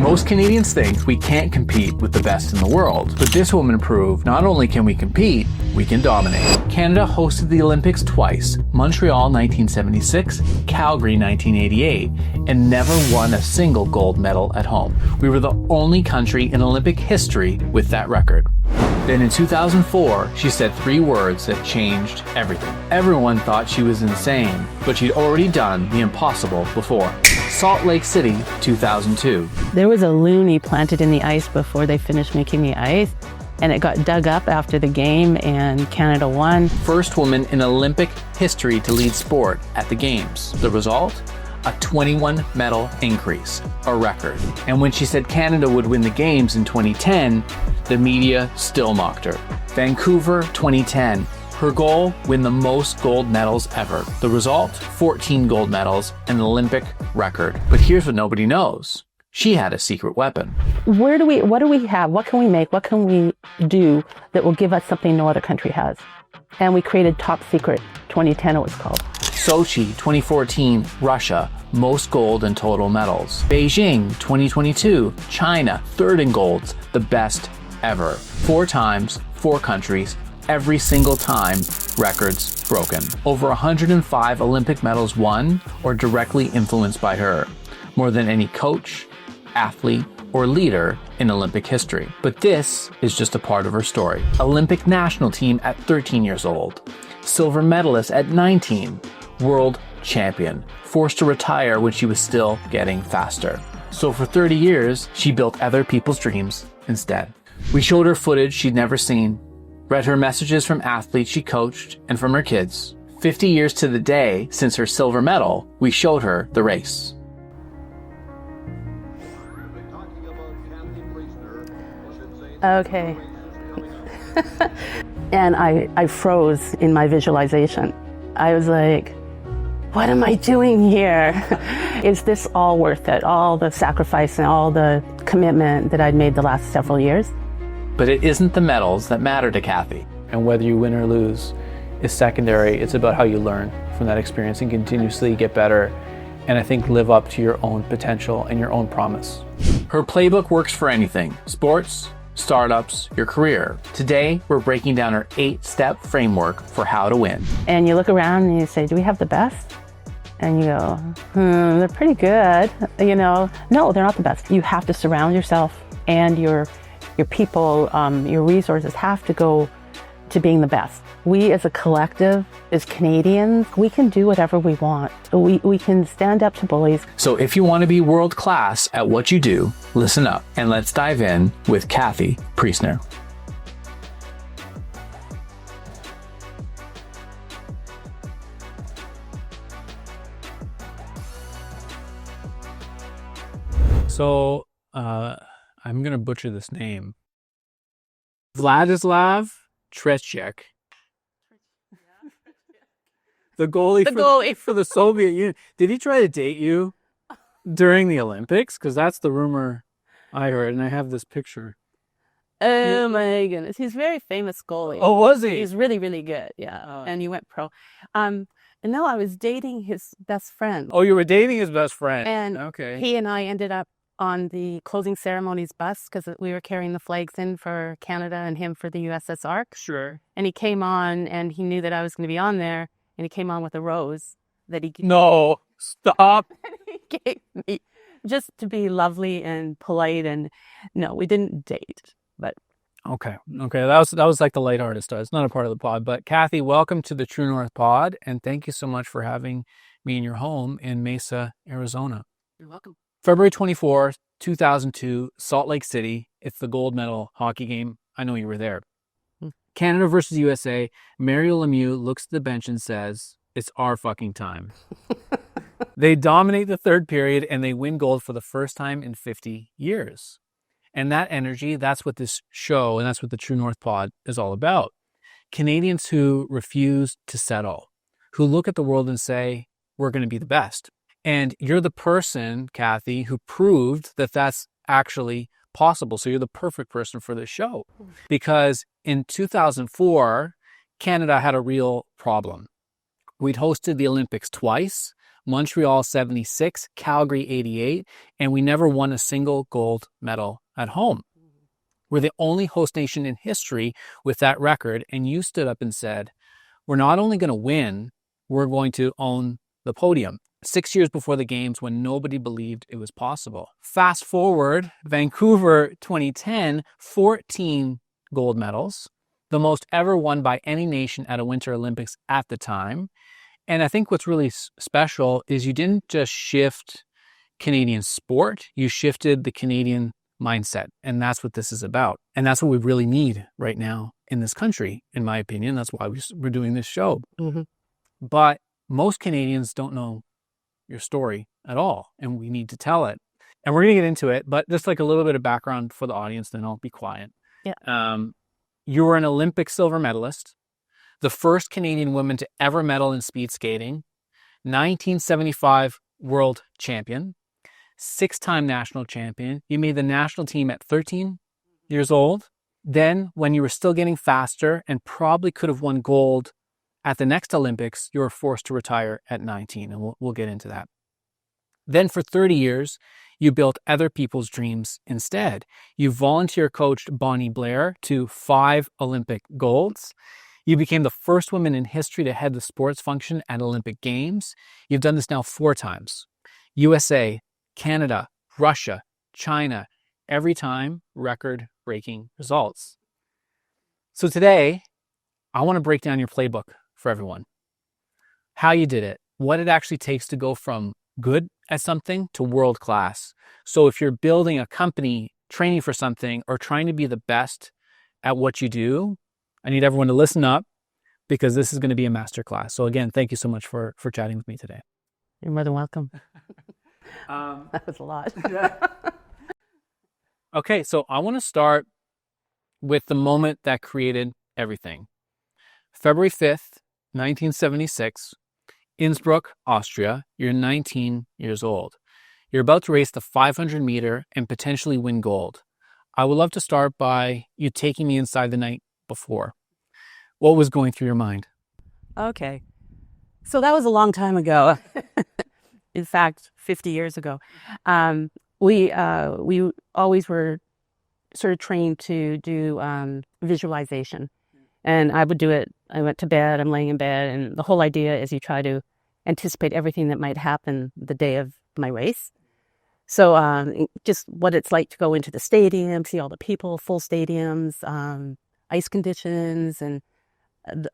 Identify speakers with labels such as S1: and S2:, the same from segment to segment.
S1: Most Canadians think we can't compete with the best in the world, but this woman proved not only can we compete, we can dominate. Canada hosted the Olympics twice, Montreal 1976, Calgary 1988, and never won a single gold medal at home. We were the only country in Olympic history with that record. Then in 2004, she said 3 words that changed everything. Everyone thought she was insane, but she'd already done the impossible before. Salt Lake City, 2002.
S2: There was a loonie planted in the ice before they finished making the ice, and it got dug up after the game, and Canada won.
S1: First woman in Olympic history to lead sport at the Games. The result? A 21 medal increase, a record. And when she said Canada would win the Games in 2010, the media still mocked her. Vancouver, 2010. Her goal, win the most gold medals ever. The result, 14 gold medals, an Olympic record. But here's what nobody knows. She had a secret weapon.
S2: What do we have? What can we make? What can we do that will give us something no other country has? And we created Top Secret 2010, it was called.
S1: Sochi, 2014, Russia, most gold and total medals. Beijing, 2022, China, third in golds, the best ever. 4 times, 4 countries, every single time, records broken. Over 105 Olympic medals won or directly influenced by her. More than any coach, athlete, or leader in Olympic history. But this is just a part of her story. Olympic national team at 13 years old. Silver medalist at 19. World champion. Forced to retire when she was still getting faster. So for 30 years, she built other people's dreams instead. We showed her footage she'd never seen, read her messages from athletes she coached and from her kids. 50 years to the day since her silver medal, we showed her the race.
S2: Okay. And I froze in my visualization. I was like, what am I doing here? Is this all worth it? All the sacrifice and all the commitment that I'd made the last several years?
S1: But it isn't the medals that matter to Cathy. And whether you win or lose is secondary. It's about how you learn from that experience and continuously get better. And I think live up to your own potential and your own promise. Her playbook works for anything. Sports, startups, your career. Today, we're breaking down her 8-step framework for how to win.
S2: And you look around and you say, do we have the best? And you go, they're pretty good. You know, no, they're not the best. You have to surround yourself and your people, your resources have to go to being the best. We as a collective, as Canadians, we can do whatever we want. We can stand up to bullies.
S1: So if you want to be world class at what you do, listen up and let's dive in with Cathy Priestner. So, I'm going to butcher this name. Vladislav Tretiak. The goalie for the Soviet Union. Did he try to date you during the Olympics? Because that's the rumor I heard, and I have this picture.
S2: Oh my goodness. He's a very famous goalie.
S1: Oh, was he?
S2: He's really, really good, yeah.
S1: Oh.
S2: And he went pro. And no, I was dating his best friend.
S1: Oh, you were dating his best friend.
S2: And
S1: okay.
S2: He and I ended up on the closing ceremonies bus because we were carrying the flags in for Canada and him for the USSR.
S1: Sure.
S2: And he came on and he knew that I was going to be on there. And he came on with a rose that he
S1: No, stop.
S2: he gave me just to be lovely and polite. And no, we didn't date, but.
S1: Okay. That was like the lighthearted stuff. It's not a part of the pod, but Cathy, welcome to the True North pod. And thank you so much for having me in your home in Mesa, Arizona.
S2: You're welcome.
S1: February 24th, 2002, Salt Lake City. It's the gold medal hockey game. I know you were there. Canada versus USA. Mario Lemieux looks at the bench and says, it's our fucking time. They dominate the third period and they win gold for the first time in 50 years. And that energy, that's what this show and that's what the True North pod is all about. Canadians who refuse to settle, who look at the world and say, we're going to be the best. And you're the person, Cathy, who proved that that's actually possible. So you're the perfect person for this show. Because in 2004, Canada had a real problem. We'd hosted the Olympics twice, Montreal 76, Calgary 88, and we never won a single gold medal at home. We're the only host nation in history with that record, and you stood up and said, we're not only going to win, we're going to own the podium. 6 years before the games when nobody believed it was possible. Fast forward, Vancouver 2010, 14 gold medals, the most ever won by any nation at a Winter Olympics at the time. And I think what's really special is you didn't just shift Canadian sport, you shifted the Canadian mindset. And that's what this is about. And that's what we really need right now in this country, in my opinion. That's why we're doing this show.
S2: Mm-hmm.
S1: But most Canadians don't know your story at all, and we need to tell it. And we're going to get into it, but just like a little bit of background for the audience, then I'll be quiet.
S2: Yeah.
S1: You were an Olympic silver medalist, the first Canadian woman to ever medal in speed skating, 1975 world champion, 6-time national champion. You made the national team at 13 years old. Then, when you were still getting faster and probably could have won gold at the next Olympics, you were forced to retire at 19, and we'll get into that. Then for 30 years, you built other people's dreams instead. You volunteer coached Bonnie Blair to 5 Olympic golds. You became the first woman in history to head the sports function at Olympic Games. You've done this now 4 times. USA, Canada, Russia, China, every time record-breaking results. So today, I want to break down your playbook for everyone. How you did it, what it actually takes to go from good at something to world class. So if you're building a company, training for something, or trying to be the best at what you do, I need everyone to listen up because this is going to be a masterclass. So again, thank you so much for chatting with me today.
S2: You're more than welcome. That was a lot.
S1: Okay, so I want to start with the moment that created everything. February 5th, 1976, Innsbruck, Austria. You're 19 years old. You're about to race the 500 meter and potentially win gold. I would love to start by you taking me inside the night before. What was going through your mind?
S2: Okay. So that was a long time ago. In fact, 50 years ago. We always were sort of trained to do visualization. And I would do it. I went to bed, I'm laying in bed, and the whole idea is you try to anticipate everything that might happen the day of my race. So just what it's like to go into the stadium, see all the people, full stadiums, ice conditions, and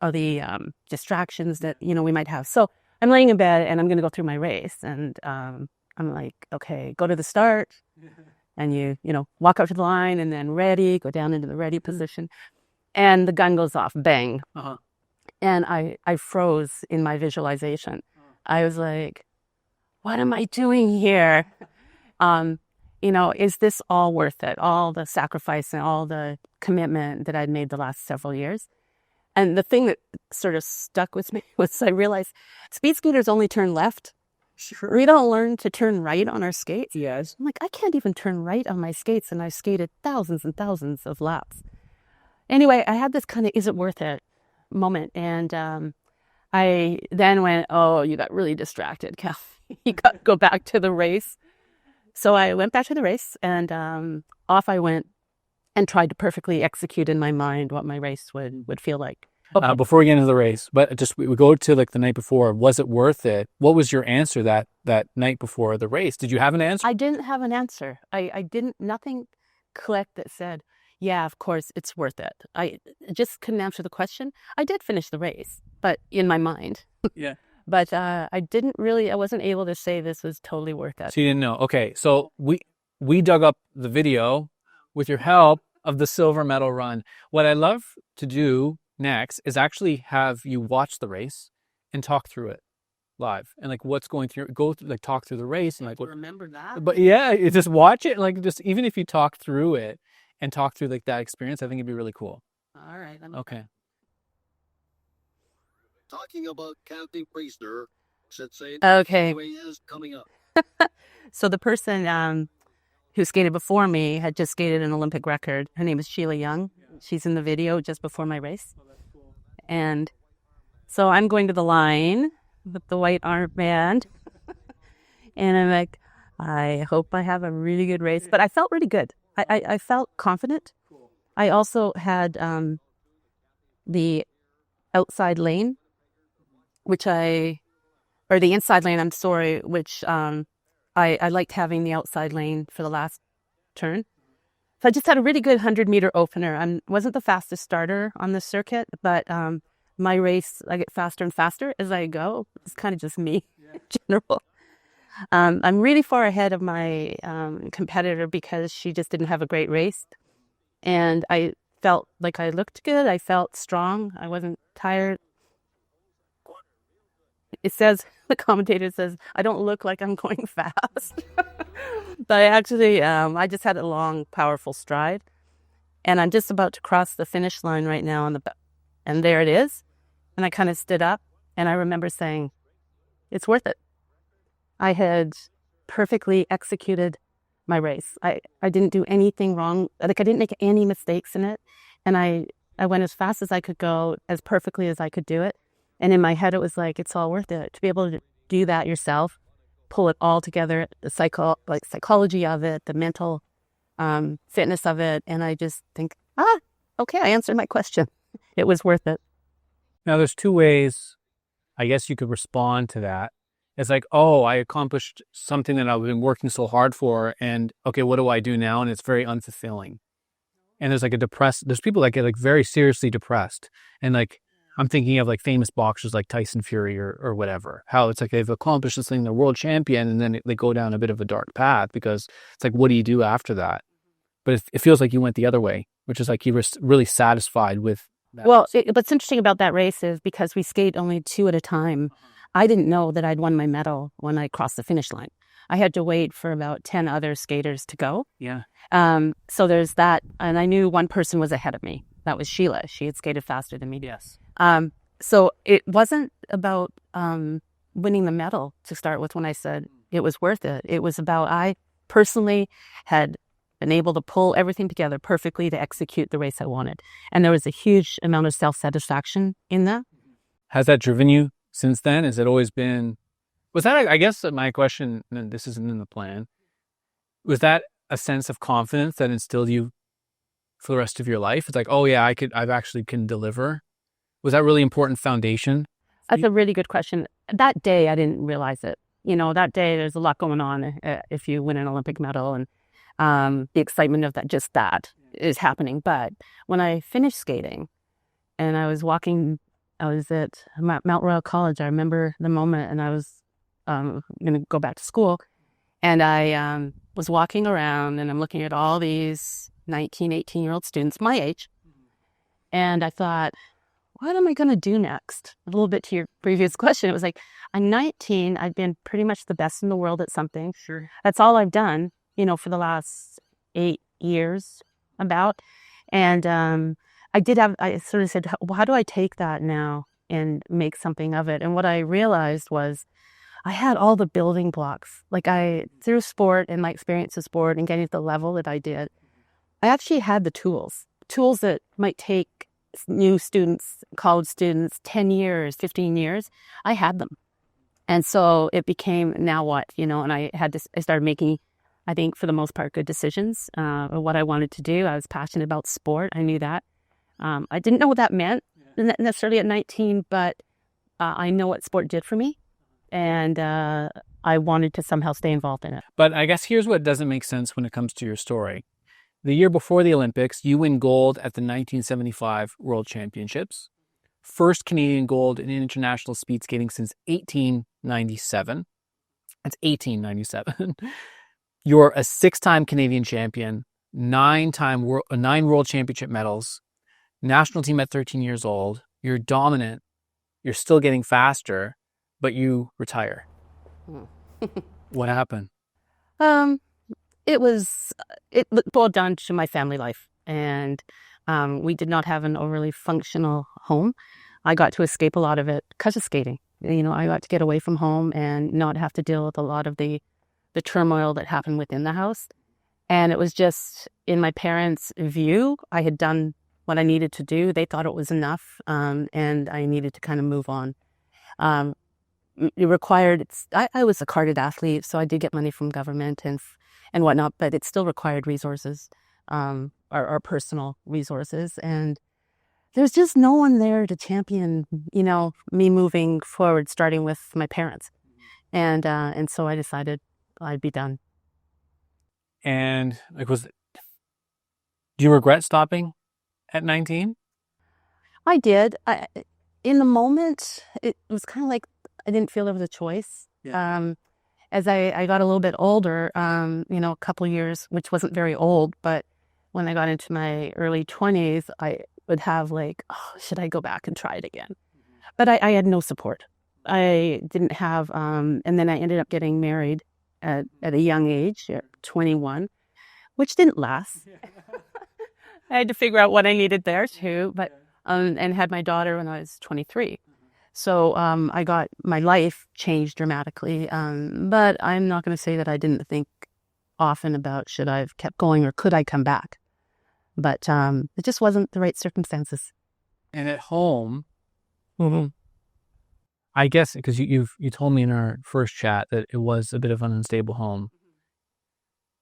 S2: the distractions that, we might have. So I'm laying in bed, and I'm going to go through my race. And I'm like, okay, go to the start. And you walk up to the line, and then ready, go down into the ready position. And the gun goes off, bang.
S1: Uh-huh.
S2: And I froze in my visualization. I was like, what am I doing here? Is this all worth it? All the sacrifice and all the commitment that I'd made the last several years. And the thing that sort of stuck with me was I realized speed skaters only turn left.
S1: Sure.
S2: We don't learn to turn right on our skates.
S1: Yes.
S2: I'm like, I can't even turn right on my skates, and I've skated thousands and thousands of laps. Anyway, I had this kind of, is it worth it moment. And I then went, oh, you got really distracted, Cathy. You got to go back to the race. So I went back to the race, and off I went and tried to perfectly execute in my mind what my race would feel like. Okay.
S1: Before we get into the race, but just we go to like the night before. Was it worth it? What was your answer that night before the race? Did you have an answer?
S2: I didn't have an answer. Nothing clicked that said, yeah, of course, it's worth it. I just couldn't answer the question. I did finish the race, but in my mind.
S1: Yeah.
S2: But I wasn't able to say this was totally worth it.
S1: So you didn't know. Okay, so we dug up the video with your help of the silver medal run. What I love to do next is actually have you watch the race and talk through it live, and like what's going through, talk through the race and like what.
S2: Remember that?
S1: But yeah, you just watch it, like just even if you talk through it and talk through like that experience, I think it'd be really cool.
S2: All right.
S1: Okay.
S3: Talking about Cathy Priestner,
S2: Okay.
S3: is coming up.
S2: So the person who skated before me had just skated an Olympic record. Her name is Sheila Young. She's in the video just before my race.
S1: Oh, that's cool.
S2: And so I'm going to the line with the white armband. And I'm like, I hope I have a really good race. But I felt really good. I felt confident. I also had the outside lane, or the inside lane, I'm sorry, which I liked having the outside lane for the last turn. So I just had a really good 100-meter opener. I wasn't the fastest starter on the circuit, but my race, I get faster and faster as I go. It's kind of just me in general. I'm really far ahead of my competitor because she just didn't have a great race. And I felt like I looked good. I felt strong. I wasn't tired. The commentator says, I don't look like I'm going fast. But I just had a long, powerful stride. And I'm just about to cross the finish line right now and there it is. And I kind of stood up and I remember saying, it's worth it. I had perfectly executed my race. I didn't do anything wrong. Like I didn't make any mistakes in it. And I went as fast as I could go, as perfectly as I could do it. And in my head, it was like, it's all worth it. To be able to do that yourself, pull it all together, the psychology of it, the mental fitness of it. And I just think, okay, I answered my question. It was worth it.
S1: Now, there's two ways, I guess you could respond to that. It's like, oh, I accomplished something that I've been working so hard for. And okay, what do I do now? And it's very unfulfilling. And there's like there's people that get like very seriously depressed. And like, I'm thinking of like famous boxers like Tyson Fury or whatever, how it's like they've accomplished this thing, they're world champion, and then they go down a bit of a dark path because it's like, what do you do after that? But it feels like you went the other way, which is like you were really satisfied with that.
S2: Well, what's interesting about that race is because we skate only 2 at a time, I didn't know that I'd won my medal when I crossed the finish line. I had to wait for about 10 other skaters to go.
S1: Yeah.
S2: So there's that. And I knew one person was ahead of me. That was Sheila. She had skated faster than me.
S1: Yes.
S2: So it wasn't about winning the medal to start with when I said it was worth it. It was about I personally had been able to pull everything together perfectly to execute the race I wanted. And there was a huge amount of self-satisfaction in that.
S1: Has that driven you since then? Has it always been... Was that, I guess my question, and this isn't in the plan, was that a sense of confidence that instilled you for the rest of your life? It's like, oh yeah, I actually can deliver. Was that really important foundation?
S2: That's a really good question. That day, I didn't realize it. You know, that day, there's a lot going on if you win an Olympic medal, and the excitement of that is happening. But when I finished skating and I was at Mount Royal College, I remember the moment, and I was going to go back to school, and I was walking around and I'm looking at all these 19, 18-year-old students my age, and I thought, what am I going to do next? A little bit to your previous question. It was like, I'm 19. I've been pretty much the best in the world at something.
S1: Sure.
S2: That's all I've done, for the last 8 years about. And I sort of said, well, how do I take that now and make something of it? And what I realized was I had all the building blocks. Like through sport and my experience of sport and getting to the level that I did, I actually had the tools that might take new students, college students, 10 years, 15 years. I had them. And so it became, now what, and I started making, I think for the most part, good decisions of what I wanted to do. I was passionate about sport. I knew that. I didn't know what that meant necessarily at 19, but I know what sport did for me. And I wanted to somehow stay involved in it.
S1: But I guess here's what doesn't make sense when it comes to your story. The year before the Olympics, you win gold at the 1975 World Championships. First Canadian gold in international speed skating since 1897. That's 1897. You're a 6-time Canadian champion, 9 World Championship medals, national team at 13 years old. You're dominant. You're still getting faster, but you retire. What happened?
S2: It boiled down to my family life, and we did not have an overly functional home. I got to escape a lot of it because of skating. I got to get away from home and not have to deal with a lot of the turmoil that happened within the house. And it was just, in my parents' view, I had done what I needed to do. They thought it was enough, and I needed to kind of move on. it required, I was a carded athlete, so I did get money from government and whatnot, but it still required resources, our personal resources. And there's just no one there to champion, me moving forward, starting with my parents. And so I decided I'd be done.
S1: And do you regret stopping at 19?
S2: I did. In the moment, it was kind of like I didn't feel there was a choice.
S1: Yeah.
S2: As I got a little bit older, a couple years, which wasn't very old, but when I got into my early 20s, I would have should I go back and try it again? But I had no support. I didn't have, and then I ended up getting married at a young age, at 21, which didn't last. I had to figure out what I needed there too, but and had my daughter when I was 23. So I got my life changed dramatically. But I'm not going to say that I didn't think often about should I have kept going or could I come back. But it just wasn't the right circumstances.
S1: And at home, I guess because you told me in our first chat that it was a bit of an unstable home.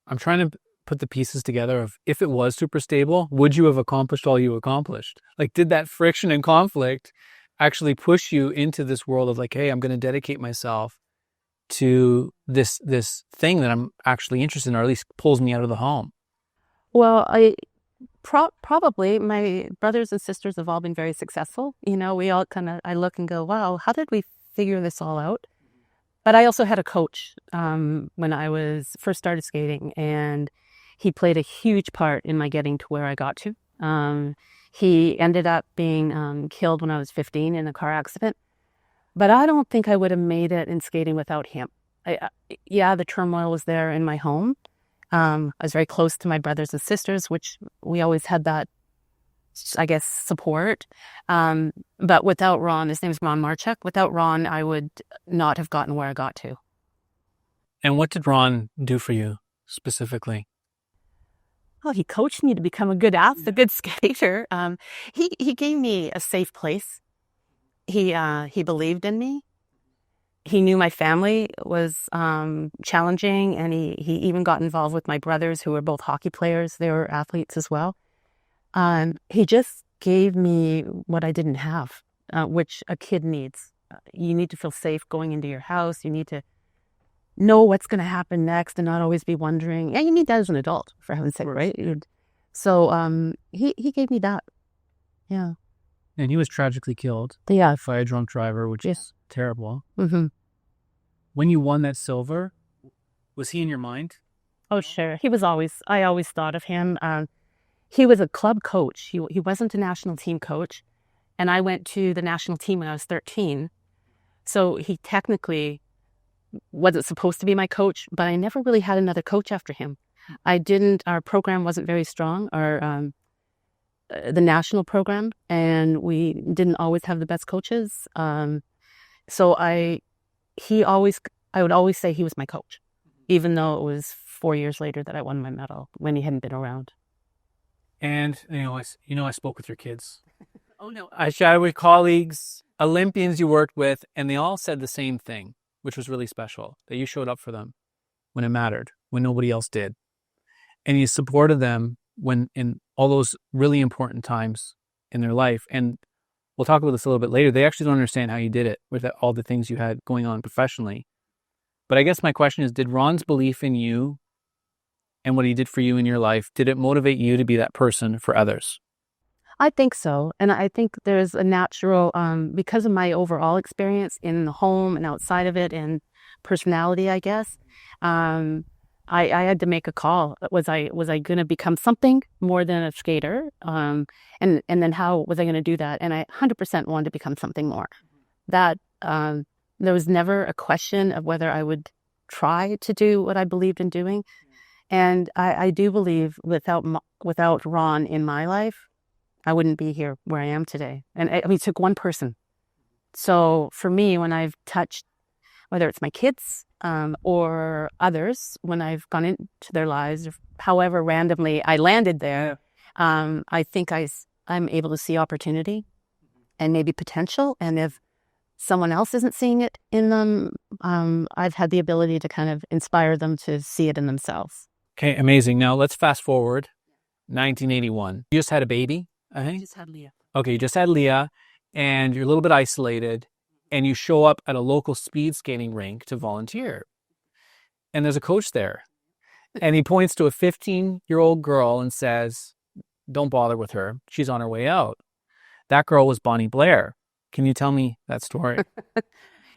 S1: I'm trying to put the pieces together of if it was super stable, would you have accomplished all you accomplished? Did that friction and conflict actually push you into this world of hey, I'm going to dedicate myself to this thing that I'm actually interested in, or at least pulls me out of the home?
S2: Well, probably my brothers and sisters have all been very successful. We all I look and go, wow, how did we figure this all out? But I also had a coach when I was first started skating, and he played a huge part in my getting to where I got to. He ended up being killed when I was 15 in a car accident. But I don't think I would have made it in skating without him. The turmoil was there in my home. I was very close to my brothers and sisters, which we always had that, I guess, support. But without Ron, his name is Ron Marchuk, without Ron, I would not have gotten where I got to.
S1: And what did Ron do for you specifically?
S2: Oh, he coached me to become a good athlete, a good skater. He gave me a safe place. He believed in me. He knew my family was challenging, and he even got involved with my brothers, who were both hockey players. They were athletes as well. He just gave me what I didn't have, which a kid needs. You need to feel safe going into your house. You need to know what's going to happen next and not always be wondering. Yeah, you need that as an adult, for heaven's sake, right? So he gave me that. Yeah.
S1: And he was tragically killed
S2: by
S1: a drunk driver, which is terrible.
S2: Mm-hmm.
S1: When you won that silver, was he in your mind?
S2: Oh, sure. I always thought of him. He was a club coach. He wasn't a national team coach. And I went to the national team when I was 13. So he technically wasn't supposed to be my coach, but I never really had another coach after him. Our program wasn't very strong, the national program, and we didn't always have the best coaches. So I would always say he was my coach, even though it was 4 years later that I won my medal when he hadn't been around.
S1: And, I spoke with your kids.
S2: Oh, no.
S1: I chatted with colleagues, Olympians you worked with, and they all said the same thing, which was really special, that you showed up for them when it mattered, when nobody else did. And you supported them when in all those really important times in their life. And we'll talk about this a little bit later. They actually don't understand how you did it with all the things you had going on professionally. But I guess my question is, did Ron's belief in you and what he did for you in your life, did it motivate you to be that person for others?
S2: I think so. And I think there's a natural, because of my overall experience in the home and outside of it and personality, I guess, I had to make a call. Was I going to become something more than a skater? And then how was I going to do that? And I 100% wanted to become something more. That there was never a question of whether I would try to do what I believed in doing. And I do believe without Ron in my life, I wouldn't be here where I am today. And it took one person. So for me, when I've touched, whether it's my kids or others, when I've gone into their lives, however randomly I landed there, I think I'm able to see opportunity and maybe potential. And if someone else isn't seeing it in them, I've had the ability to kind of inspire them to see it in themselves.
S1: Okay, amazing. Now let's fast forward. 1981. You just had a baby, I think?
S2: I just had Leah.
S1: Okay, you just had Leah, and you're a little bit isolated, and you show up at a local speed skating rink to volunteer. And there's a coach there. And he points to a 15-year-old girl and says, don't bother with her. She's on her way out. That girl was Bonnie Blair. Can you tell me that story?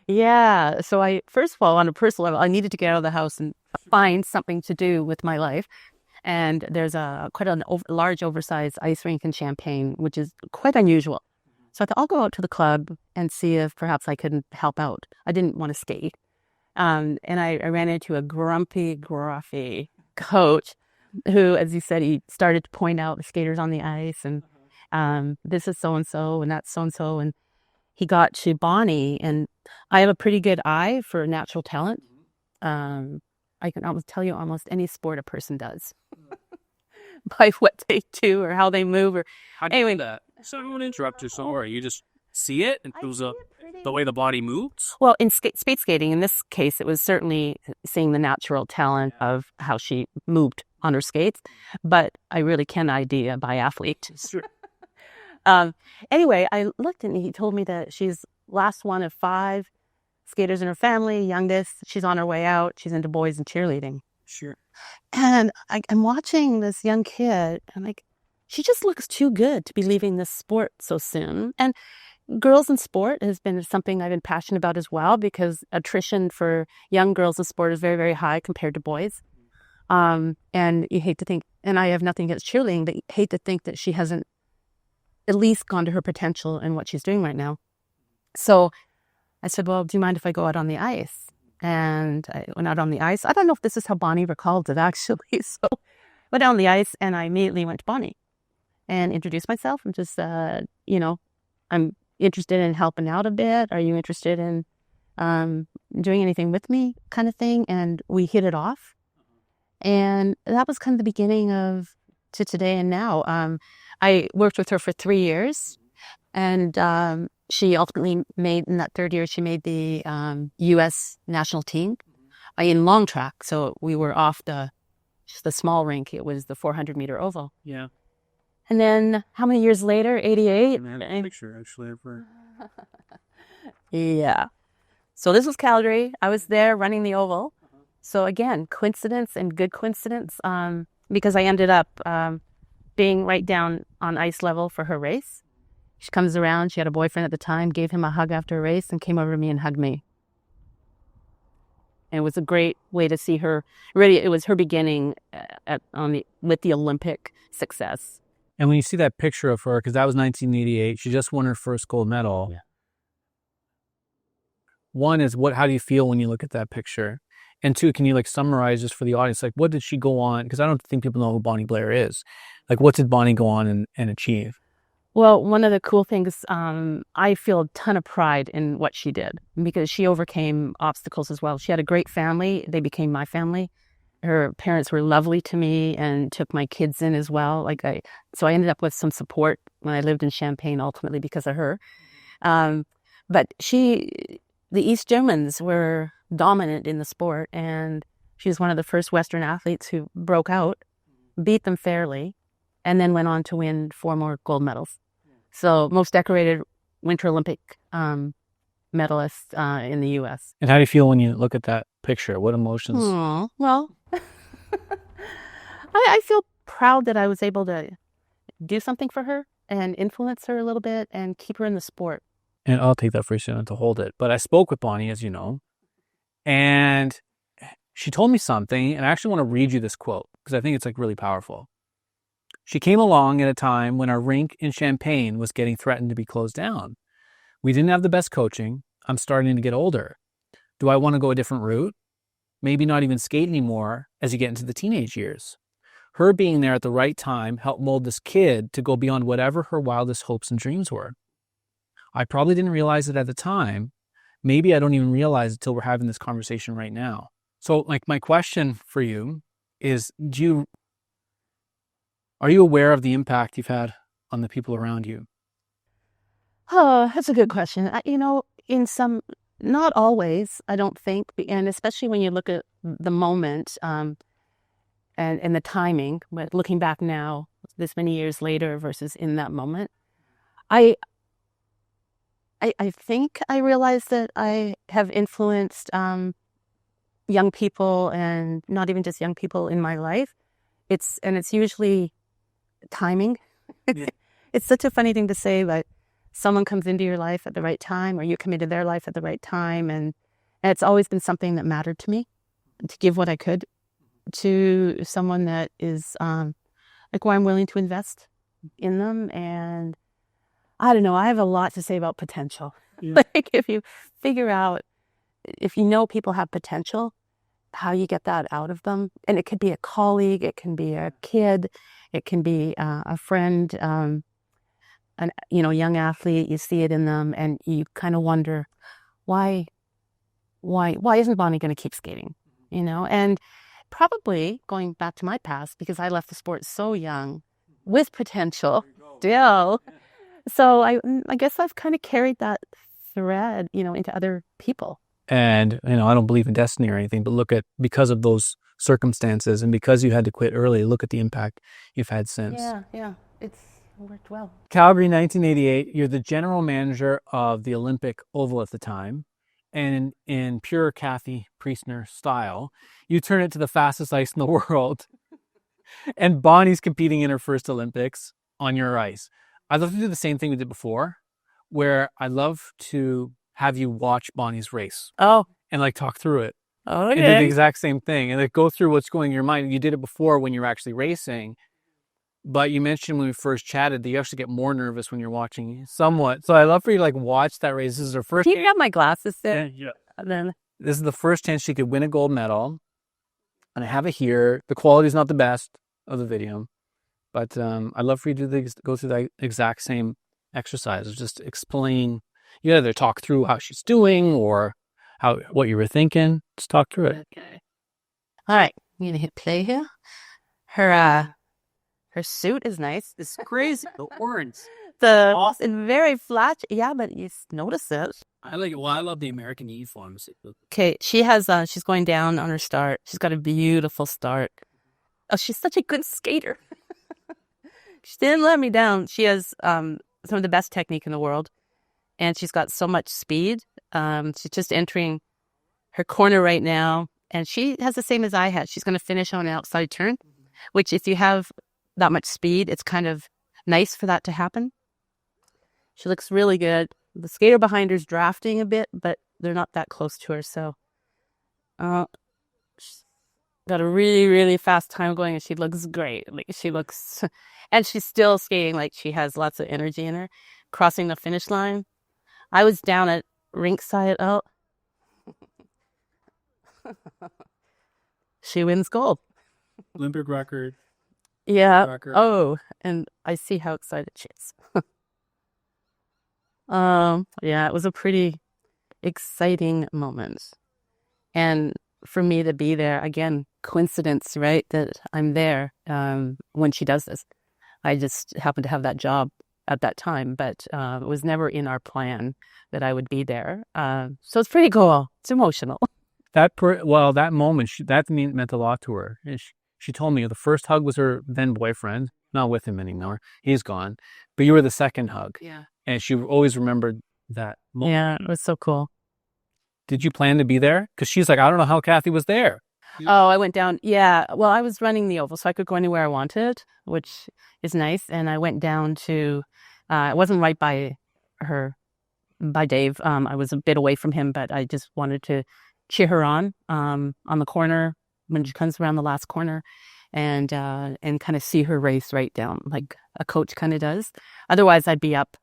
S2: Yeah. So first of all, on a personal level, I needed to get out of the house and find something to do with my life. And there's quite a large, oversized ice rink in Champaign, which is quite unusual. So I thought I'll go out to the club and see if perhaps I could help out. I didn't want to skate. And I ran into a grumpy coach who, as you said, he started to point out the skaters on the ice and this is so-and-so and that's so-and-so. And he got to Bonnie, and I have a pretty good eye for natural talent. I can almost tell you almost any sport a person does by what they do or how they move. Or
S4: How do you do that? So I want to interrupt you somewhere. You just see it and it was the way the body moves?
S2: Well, in speed skating, in this case, it was certainly seeing the natural talent of how she moved on her skates. But I really can ID a biathlete.
S4: Sure.
S2: Anyway, I looked and he told me that she's last one of 5 skaters in her family, youngest. She's on her way out. She's into boys and cheerleading.
S4: Sure.
S2: And I'm watching this young kid, and like, she just looks too good to be leaving this sport so soon. And girls in sport has been something I've been passionate about as well, because attrition for young girls in sport is very, very high compared to boys. And you hate to think, and I have nothing against cheerleading, but you hate to think that she hasn't at least gone to her potential in what she's doing right now. So I said, well, do you mind if I go out on the ice? And I went out on the ice. I don't know if this is how Bonnie recalled it, actually. So I went out on the ice, and I immediately went to Bonnie and introduced myself and just, I'm interested in helping out a bit. Are you interested in doing anything with me, kind of thing? And we hit it off. And that was kind of the beginning of to today and now. I worked with her for 3 years, and she ultimately made, in that 3rd year, she made the U.S. national team in long track. So we were off the small rink. It was the 400-meter oval.
S4: Yeah.
S2: And then how many years later? 88.
S4: I have a picture, actually, of her.
S2: Yeah. So this was Calgary. I was there running the oval. So again, coincidence and good coincidence, because I ended up being right down on ice level for her race. She comes around. She had a boyfriend at the time, gave him a hug after a race, and came over to me and hugged me. And it was a great way to see her. Really, it was her beginning with the Olympic success.
S1: And when you see that picture of her, because that was 1988, she just won her first gold medal.
S2: Yeah.
S1: One is, how do you feel when you look at that picture? And 2, can you summarize just for the audience, what did she go on? Because I don't think people know who Bonnie Blair is. What did Bonnie go on and achieve?
S2: Well, one of the cool things, I feel a ton of pride in what she did, because she overcame obstacles as well. She had a great family. They became my family. Her parents were lovely to me and took my kids in as well. So I ended up with some support when I lived in Champaign, ultimately because of her. But the East Germans were dominant in the sport, and she was one of the first Western athletes who broke out, beat them fairly, and then went on to win 4 more gold medals. So most decorated Winter Olympic medalist in the U.S.
S1: And how do you feel when you look at that picture? What emotions?
S2: Well, I feel proud that I was able to do something for her and influence her a little bit and keep her in the sport.
S1: And I'll take that for you to hold it. But I spoke with Bonnie, as you know, and she told me something, and I actually want to read you this quote because I think it's really powerful. She came along at a time when our rink in Champaign was getting threatened to be closed down. We didn't have the best coaching. I'm starting to get older. Do I want to go a different route? Maybe not even skate anymore as you get into the teenage years. Her being there at the right time helped mold this kid to go beyond whatever her wildest hopes and dreams were. I probably didn't realize it at the time. Maybe I don't even realize it until we're having this conversation right now. So my question for you is, are you aware of the impact you've had on the people around you?
S2: Oh, that's a good question. in some, not always, I don't think, and especially when you look at the moment and the timing, but looking back now, this many years later versus in that moment, I think I realized that I have influenced young people, and not even just young people in my life. It's usually timing.
S4: Yeah.
S2: It's such a funny thing to say, but someone comes into your life at the right time, or you come into their life at the right time, and it's always been something that mattered to me, to give what I could to someone that is like where I'm willing to invest in them. And I don't know, I have a lot to say about potential.
S4: Yeah.
S2: Like if you figure out, if you know people have potential, how you get that out of them. And it could be a colleague, it can be a kid, it can be a friend, an young athlete. You see it in them, and you kind of wonder, why isn't Bonnie going to keep skating? And probably going back to my past, because I left the sport so young with potential still. So I guess I've kind of carried that thread, into other people.
S1: And, I don't believe in destiny or anything, but because of those circumstances and because you had to quit early, look at the impact you've had since.
S2: Yeah, it's worked well.
S1: Calgary, 1988, you're the general manager of the Olympic Oval at the time. And in pure Cathy Priestner style, you turn it to the fastest ice in the world. And Bonnie's competing in her first Olympics on your ice. I'd love to do the same thing we did before, where I love to have you watch Bonnie's race.
S2: Oh.
S1: And talk through it.
S2: Okay.
S1: And do the exact same thing. And go through what's going in your mind. You did it before when you were actually racing. But you mentioned when we first chatted that you actually get more nervous when you're watching somewhat. So I love for you to watch that race. This is her first.
S2: Can you got my glasses there?
S4: Yeah.
S2: And then
S1: this is the first chance she could win a gold medal. And I have it here. The quality is not the best of the video. But I'd love for you to go through the exact same exercise. Just explain. You either talk through how she's doing or what you were thinking. Just talk through it.
S2: Okay. All right. I'm gonna hit play here. Her suit is nice.
S4: It's crazy. The orange.
S2: It's very flat. Yeah, but you notice it.
S4: I like it. Well, I love the American uniforms.
S2: Okay, she has. She's going down on her start. She's got a beautiful start. Oh, she's such a good skater. She didn't let me down. She has some of the best technique in the world, and she's got so much speed. She's just entering her corner right now, and she has the same as I had. She's going to finish on an outside turn, which if you have that much speed, it's kind of nice for that to happen. She looks really good. The skater behind her is drafting a bit, but they're not that close to her. So she's got a really, really fast time going, and she looks great. And she's still skating like she has lots of energy in her. Crossing the finish line. I was down at rinkside. Oh. She wins gold.
S4: Olympic record.
S2: Yeah.
S4: Record.
S2: Oh, and I see how excited she is. Yeah, it was a pretty exciting moment. And for me to be there, again, coincidence, right? That I'm there when she does this. I just happened to have that job at that time, but it was never in our plan that I would be there. So it's pretty cool. It's emotional.
S1: That moment, that meant a lot to her. And she told me the first hug was her then boyfriend, not with him anymore. He's gone. But you were the second hug.
S2: Yeah.
S1: And she always remembered that moment.
S2: Yeah, it was so cool.
S1: Did you plan to be there? Because she's like, I don't know how Cathy was there.
S2: Oh, I went down. Yeah. Well, I was running the oval, so I could go anywhere I wanted, which is nice. And I went down to, it wasn't right by Dave. I was a bit away from him, but I just wanted to cheer her on the corner when she comes around the last corner and kind of see her race right down like a coach kind of does. Otherwise, I'd be up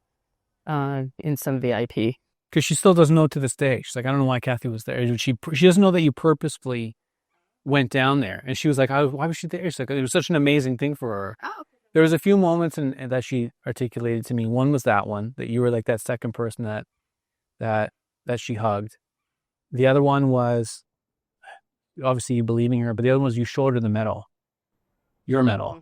S2: in some VIP.
S1: Because she still doesn't know to this day. She's like, I don't know why Cathy was there. She doesn't know that you purposefully went down there. And she was like, why was she there? She's like, it was such an amazing thing for her.
S2: Oh.
S1: There was a few moments that she articulated to me. One was that one, that you were like that second person that she hugged. The other one was, obviously you believing her, but the other one was you showed her the medal. Your medal.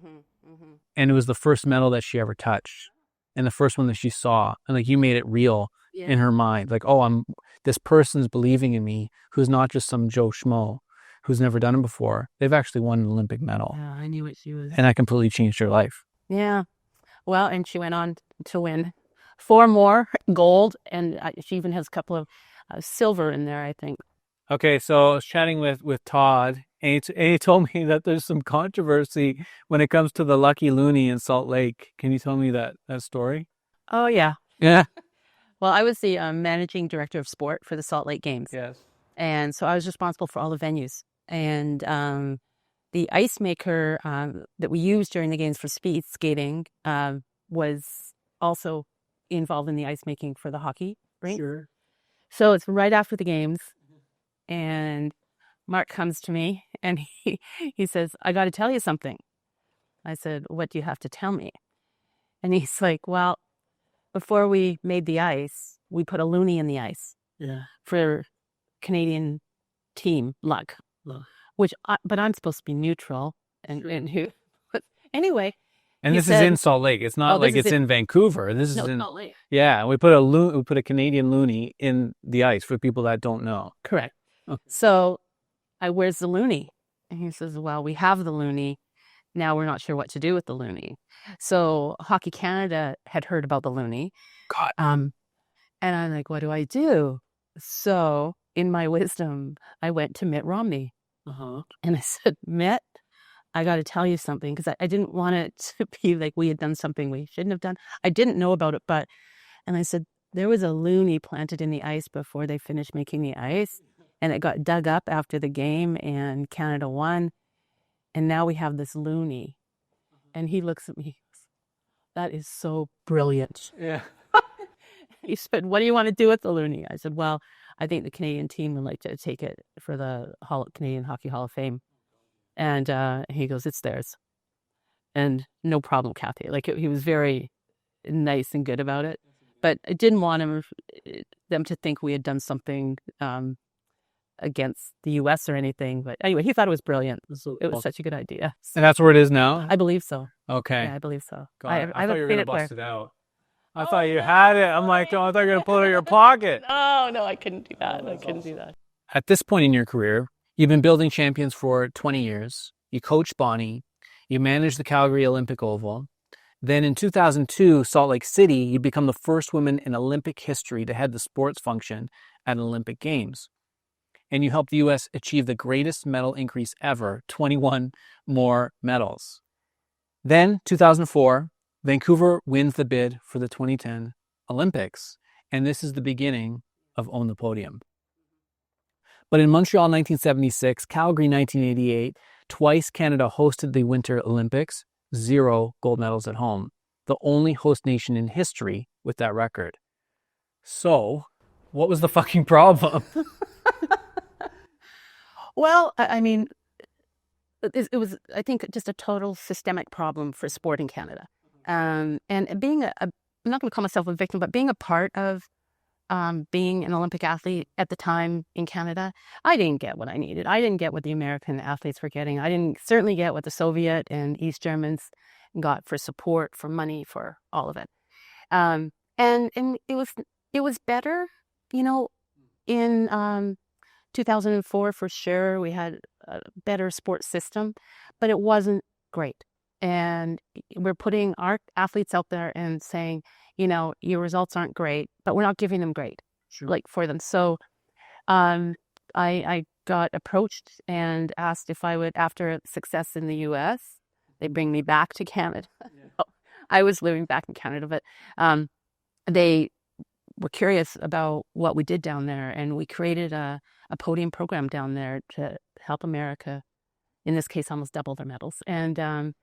S1: And it was the first medal that she ever touched. And the first one that she saw. And you made it real. in her mind. Like, oh, this person's believing in me who's not just some Joe Schmo who's never done it before. They've actually won an Olympic medal.
S2: Yeah, I knew what she was.
S1: And that completely changed her life.
S2: Yeah. Well, and she went on to win 4 more gold, and she even has a couple of silver in there, I think.
S1: Okay, so I was chatting with Todd, and he told me that there's some controversy when it comes to the Lucky Looney in Salt Lake. Can you tell me that story?
S2: Oh, yeah.
S1: Yeah.
S2: Well, I was the managing director of sport for the Salt Lake Games.
S1: Yes.
S2: And so I was responsible for all the venues. And the ice maker that we used during the games for speed skating was also involved in the ice making for the hockey rink.
S1: Sure.
S2: So it's right after the games, and Mark comes to me and he says, I got to tell you something. I said, what do you have to tell me? And he's like, well, before we made the ice, we put a loony in the ice for Canadian team luck. But I'm supposed to be neutral, and who? But anyway.
S1: And this is in Salt Lake. It's not like it's in Vancouver. This is in
S2: Salt Lake.
S1: Yeah, we put a Canadian loony in the ice for people that don't know.
S2: Correct.
S1: Okay.
S2: So where's the loony? And he says, well, we have the loony. Now we're not sure what to do with the loony. So Hockey Canada had heard about the loony.
S1: God.
S2: And I'm like, what do I do? So in my wisdom, I went to Mitt Romney. And I said, Mitt, I got to tell you something, because I didn't want it to be like we had done something we shouldn't have done. I didn't know about it, and I said, there was a loony planted in the ice before they finished making the ice, and it got dug up after the game, and Canada won, and now we have this loony. And he looks at me, that is so brilliant.
S1: Yeah.
S2: He said, what do you want to do with the loony? I said, well, I think the Canadian team would like to take it for the Canadian Hockey Hall of Fame. And he goes, it's theirs. And no problem, Cathy. Like, he was very nice and good about it. But I didn't want them to think we had done something against the U.S. or anything. But anyway, he thought it was brilliant. It was such a good idea.
S1: And that's where it is now?
S2: I believe so.
S1: Okay.
S2: Yeah, I believe so.
S1: I thought you were going to bust
S2: it.
S1: it out. I thought you had it. I'm like, oh, I thought you were going to pull it out of your pocket.
S2: No, I couldn't do that. I couldn't do that.
S1: At this point in your career, you've been building champions for 20 years. You coached Bonnie. You managed the Calgary Olympic Oval. Then in 2002, Salt Lake City, you become the first woman in Olympic history to head the sports function at an Olympic Games. And you helped the U.S. achieve the greatest medal increase ever, 21 more medals. Then, 2004, Vancouver wins the bid for the 2010 Olympics. And this is the beginning of Own the Podium. But in Montreal 1976, Calgary 1988, twice Canada hosted the Winter Olympics, 0 gold medals at home, the only host nation in history with that record. So, what was the fucking problem?
S2: Well, I mean, it was, I think, just a total systemic problem for sport in Canada. And being I'm not going to call myself a victim, but being a part of being an Olympic athlete at the time in Canada, I didn't get what I needed. I didn't get what the American athletes were getting. I didn't certainly get what the Soviet and East Germans got for support, for money, for all of it. And it was better, in 2004 for sure. We had a better sports system, but it wasn't great. And we're putting our athletes out there and saying, your results aren't great, but we're not giving them great, for them. So I got approached and asked if I would, after success in the U.S., they bring me back to Canada. Yeah. I was living back in Canada, but they were curious about what we did down there. And we created a podium program down there to help America, in this case, almost double their medals. And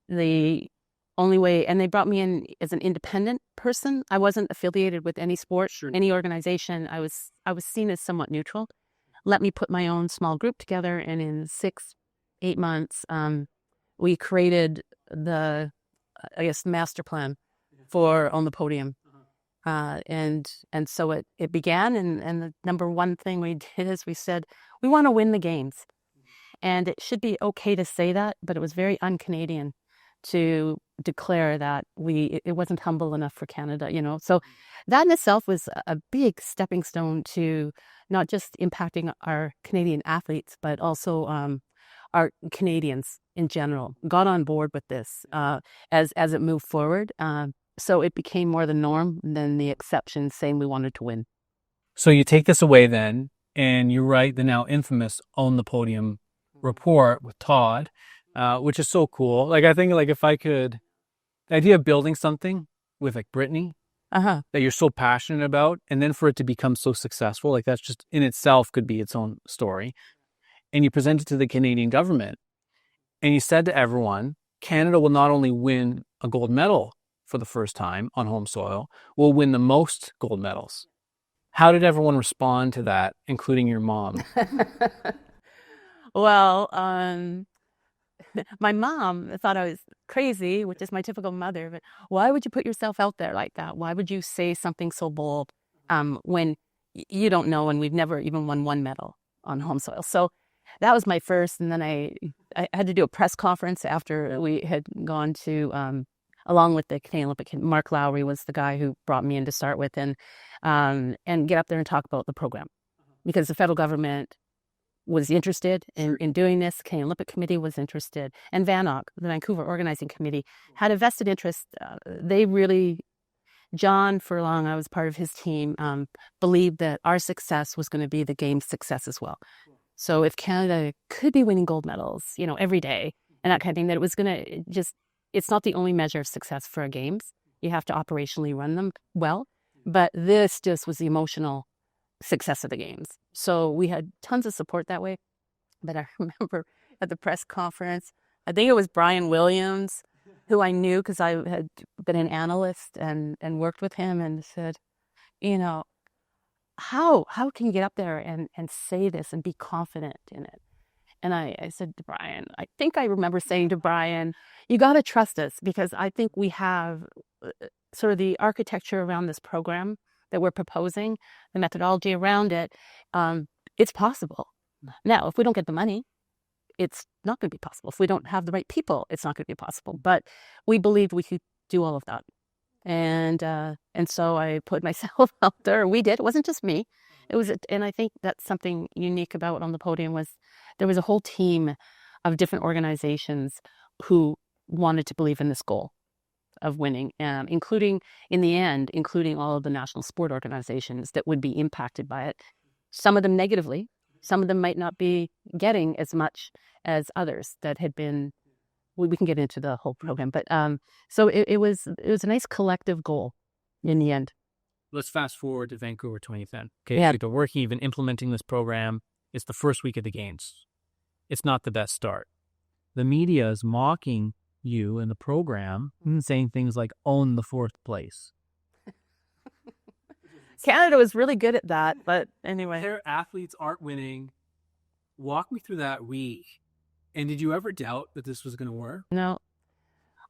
S2: the only way, and they brought me in as an independent person. I wasn't affiliated with any sport, any organization. I was seen as somewhat neutral. Let me put my own small group together, and in 6-8 months, we created the, master plan for Own the Podium. And so it began, and the number one thing we did is we said, we want to win the games. And it should be okay to say that, but it was very un-Canadian to declare that it wasn't humble enough for Canada, So that in itself was a big stepping stone to not just impacting our Canadian athletes, but also our Canadians in general got on board with this as it moved forward. So it became more the norm than the exception, saying we wanted to win.
S4: So you take this away then, and you write the now infamous Own the Podium report with Todd, which is so cool. Like, I think, like, if I could, the idea of building something with like Brittany that you're so passionate about, and then for it to become so successful, like that's just in itself could be its own story. And you present it to the Canadian government, and you said to everyone, Canada will not only win a gold medal for the first time on home soil, we'll win the most gold medals. How did everyone respond to that, including your mom?
S2: Well, my mom thought I was crazy, which is my typical mother. But why would you put yourself out there like that? Why would you say something so bold when you don't know, and we've never even won one medal on home soil? So that was my first. And then I had to do a press conference after we had gone to, along with the Canadian Olympic, Mark Lowry was the guy who brought me in to start with, and get up there and talk about the program, because the federal government was interested in doing this. The Canadian Olympic Committee was interested, and VANOC, the Vancouver Organizing Committee, had a vested interest. They really, John Furlong, I was part of his team, believed that our success was going to be the game's success as well. So if Canada could be winning gold medals, every day and that kind of thing, that it was going to it's not the only measure of success for our games. You have to operationally run them well, but this just was the emotional success of the games. So we had tons of support that way. But I remember at the press conference, I think it was Brian Williams, who I knew because I had been an analyst and worked with him, and said, how can you get up there and say this and be confident in it? And I said to Brian, I think I remember saying to Brian, you got to trust us, because I think we have sort of the architecture around this program that we're proposing, the methodology around it. It's possible. Now, if we don't get the money, it's not going to be possible. If we don't have the right people, it's not going to be possible. But we believed we could do all of that. And so I put myself out there. We did. It wasn't just me. It was, and I think that's something unique about Own the Podium was there was a whole team of different organizations who wanted to believe in this goal of winning, including all of the national sport organizations that would be impacted by it. Some of them negatively. Some of them might not be getting as much as others that had been. We can get into the whole program, but so it was a nice collective goal in the end.
S4: Let's fast forward to Vancouver 2010. Okay, yeah. You're working, even implementing this program. It's the first week of the games. It's not the best start. The media is mocking you in the program and saying things like "own the fourth place."
S2: Canada was really good at that, but anyway.
S4: Their athletes aren't winning. Walk me through that week. And did you ever doubt that this was going to work?
S2: No.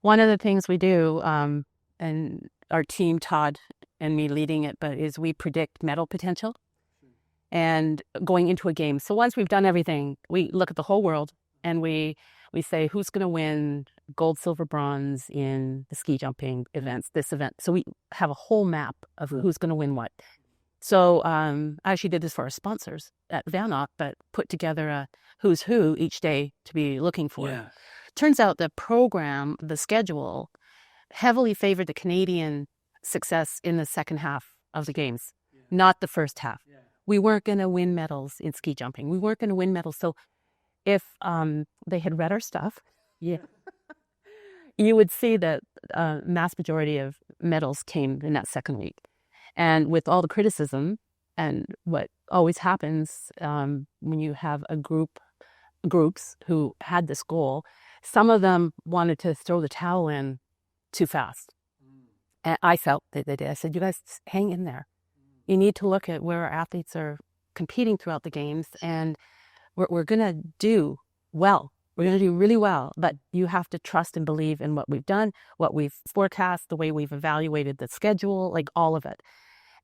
S2: One of the things we do, and our team, Todd and me leading it, but is we predict medal potential and going into a game. So once we've done everything, we look at the whole world and we say who's going to win gold, silver, bronze in the ski jumping events, this event. So we have a whole map of who's going to win what. So I actually did this for our sponsors at VANOC, but put together a who's who each day to be looking for. Yeah. Turns out the program, the schedule, heavily favored the Canadian success in the second half of the games, not the first half. Yeah. We weren't going to win medals in ski jumping. We weren't going to win medals. So if they had read our stuff, you would see that mass majority of medals came in that second week. And with all the criticism and what always happens when you have groups who had this goal, some of them wanted to throw the towel in too fast. And I felt that they did. I said, you guys hang in there. You need to look at where our athletes are competing throughout the games, and we're going to do well. We're going to do really well, but you have to trust and believe in what we've done, what we've forecast, the way we've evaluated the schedule, like all of it.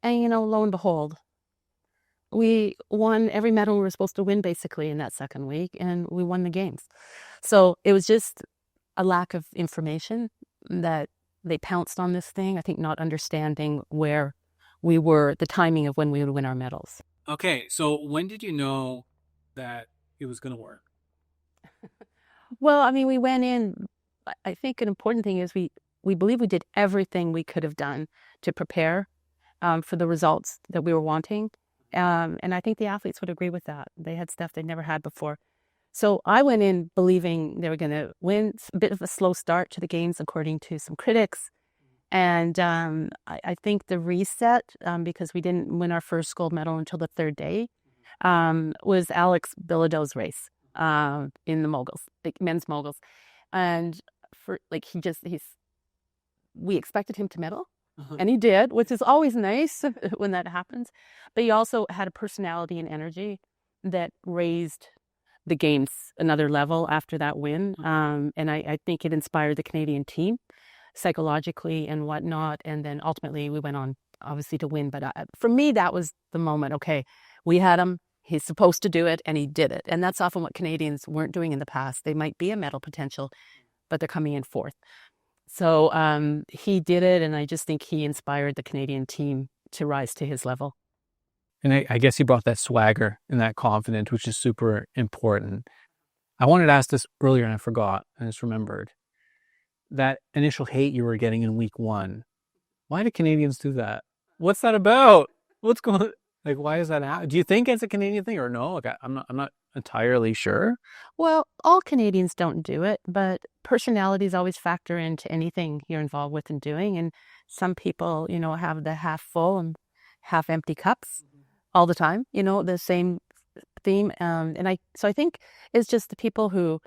S2: And, lo and behold, we won every medal we were supposed to win basically in that second week, and we won the games. So it was just a lack of information that they pounced on this thing. I think not understanding where we were, the timing of when we would win our medals.
S4: Okay, so when did you know that it was going to work?
S2: Well, I mean, we went in, I think an important thing is we believe we did everything we could have done to prepare for the results that we were wanting. And I think the athletes would agree with that. They had stuff they never had before. So I went in believing they were going to win. It's a bit of a slow start to the games, according to some critics. And I think the reset, because we didn't win our first gold medal until the third day, was Alex Bilodeau's race in the moguls, like men's moguls. And for like, we expected him to medal. And he did, which is always nice when that happens. But he also had a personality and energy that raised the games another level after that win. And I think it inspired the Canadian team psychologically and whatnot. And then ultimately we went on, obviously, to win. But for me, that was the moment. Okay, we had him. He's supposed to do it, and he did it. And that's often what Canadians weren't doing in the past. They might be a medal potential, but they're coming in fourth. So he did it, and I just think he inspired the Canadian team to rise to his level.
S4: And I guess he brought that swagger and that confidence, which is super important. I wanted to ask this earlier, and I forgot, and just remembered. That initial hate you were getting in week 1, why do Canadians do that? What's that about? What's going on? Like, why is that? Do you think it's a Canadian thing or no? Like, I'm not entirely sure.
S2: Well, all Canadians don't do it, but personalities always factor into anything you're involved with and doing. And some people, have the half full and half empty cups all the time, the same theme. So I think it's just the people who,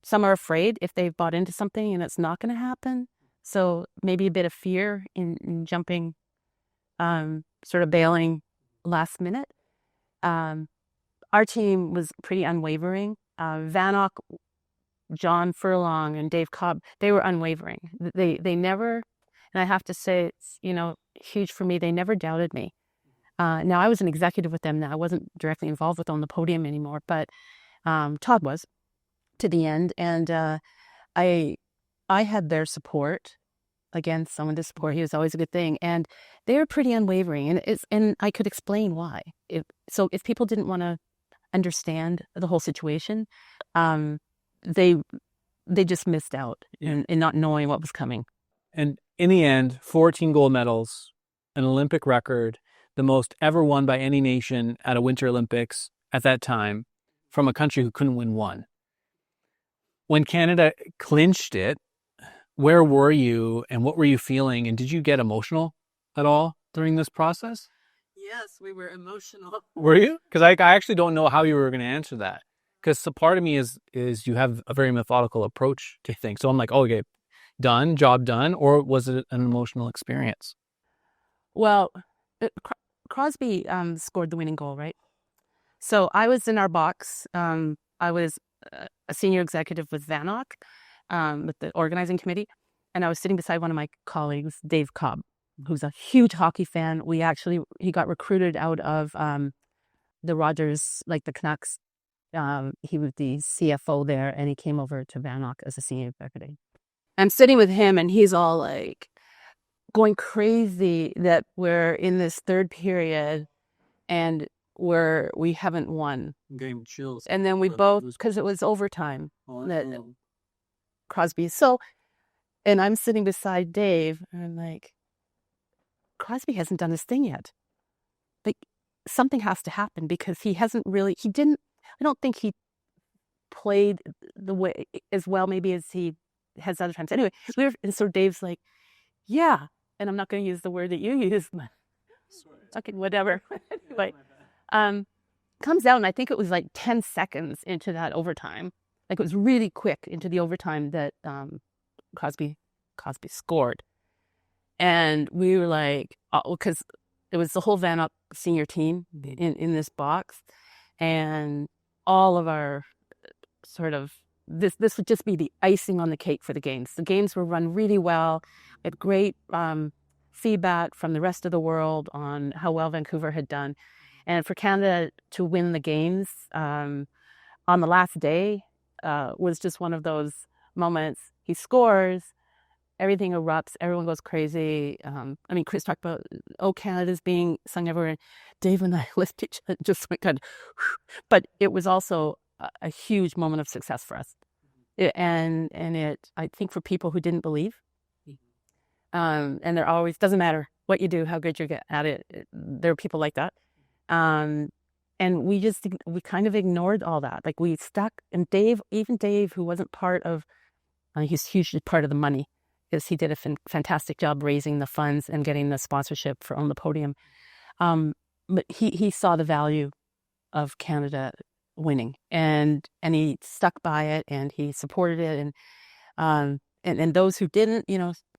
S2: some are afraid if they've bought into something and it's not going to happen. So maybe a bit of fear in jumping, sort of bailing last minute. Our team was pretty unwavering. Vanok, John Furlong, and Dave Cobb, they were unwavering. They never, and I have to say it's, huge for me, they never doubted me. Now, I was an executive with them. Now, I wasn't directly involved with Own The Podium anymore, but Todd was to the end. And I had their support. Again, someone to support, he was always a good thing. And they were pretty unwavering. And I could explain why. If people didn't want to understand the whole situation, they just missed out in not knowing what was coming.
S4: And in the end, 14 gold medals, an Olympic record, the most ever won by any nation at a Winter Olympics at that time, from a country who couldn't win one. When Canada clinched it, where were you and what were you feeling? And did you get emotional at all during this process?
S2: Yes, we were emotional.
S4: Were you? Because I actually don't know how you were going to answer that. Because part of me is you have a very methodical approach to things. So I'm like, oh, okay, done, job done. Or was it an emotional experience?
S2: Well, Crosby scored the winning goal, right? So I was in our box. I was a senior executive with Vanok, with the organizing committee. And I was sitting beside one of my colleagues, Dave Cobb, who's a huge hockey fan. He got recruited out of the Rogers, like the Canucks. He was the CFO there, and he came over to Vanok as a senior executive. I'm sitting with him, and he's all like going crazy that we're in this third period and we haven't won.
S4: Game chills.
S2: And then we both, because it was overtime, Crosby. So, and I'm sitting beside Dave, and I'm like, Crosby hasn't done his thing yet. Like, something has to happen because I don't think he played the way as well maybe as he has other times. Anyway, and so Dave's like, yeah, and I'm not going to use the word that you use. Okay, whatever. Anyway, comes out, and I think it was like 10 seconds into that overtime. Like, it was really quick into the overtime that Crosby scored. And we were like, because it was the whole Vanok senior team in this box. And all of our sort of, this would just be the icing on the cake for the games. The games were run really well. We had great feedback from the rest of the world on how well Vancouver had done. And for Canada to win the games on the last day was just one of those moments he scores, everything erupts, everyone goes crazy. I mean, Chris talked about, "Oh, Canada's being sung everywhere." And Dave and I lift each other, just went kind of, but it was also a huge moment of success for us. And I think for people who didn't believe, and there always, doesn't matter what you do, how good you get at it, there are people like that. And we kind of ignored all that. Like, we stuck, and even Dave, who wasn't part of, he's hugely part of the money, because he did a fantastic job raising the funds and getting the sponsorship for Own The Podium. But he saw the value of Canada winning, and he stuck by it, and he supported it. And those who didn't,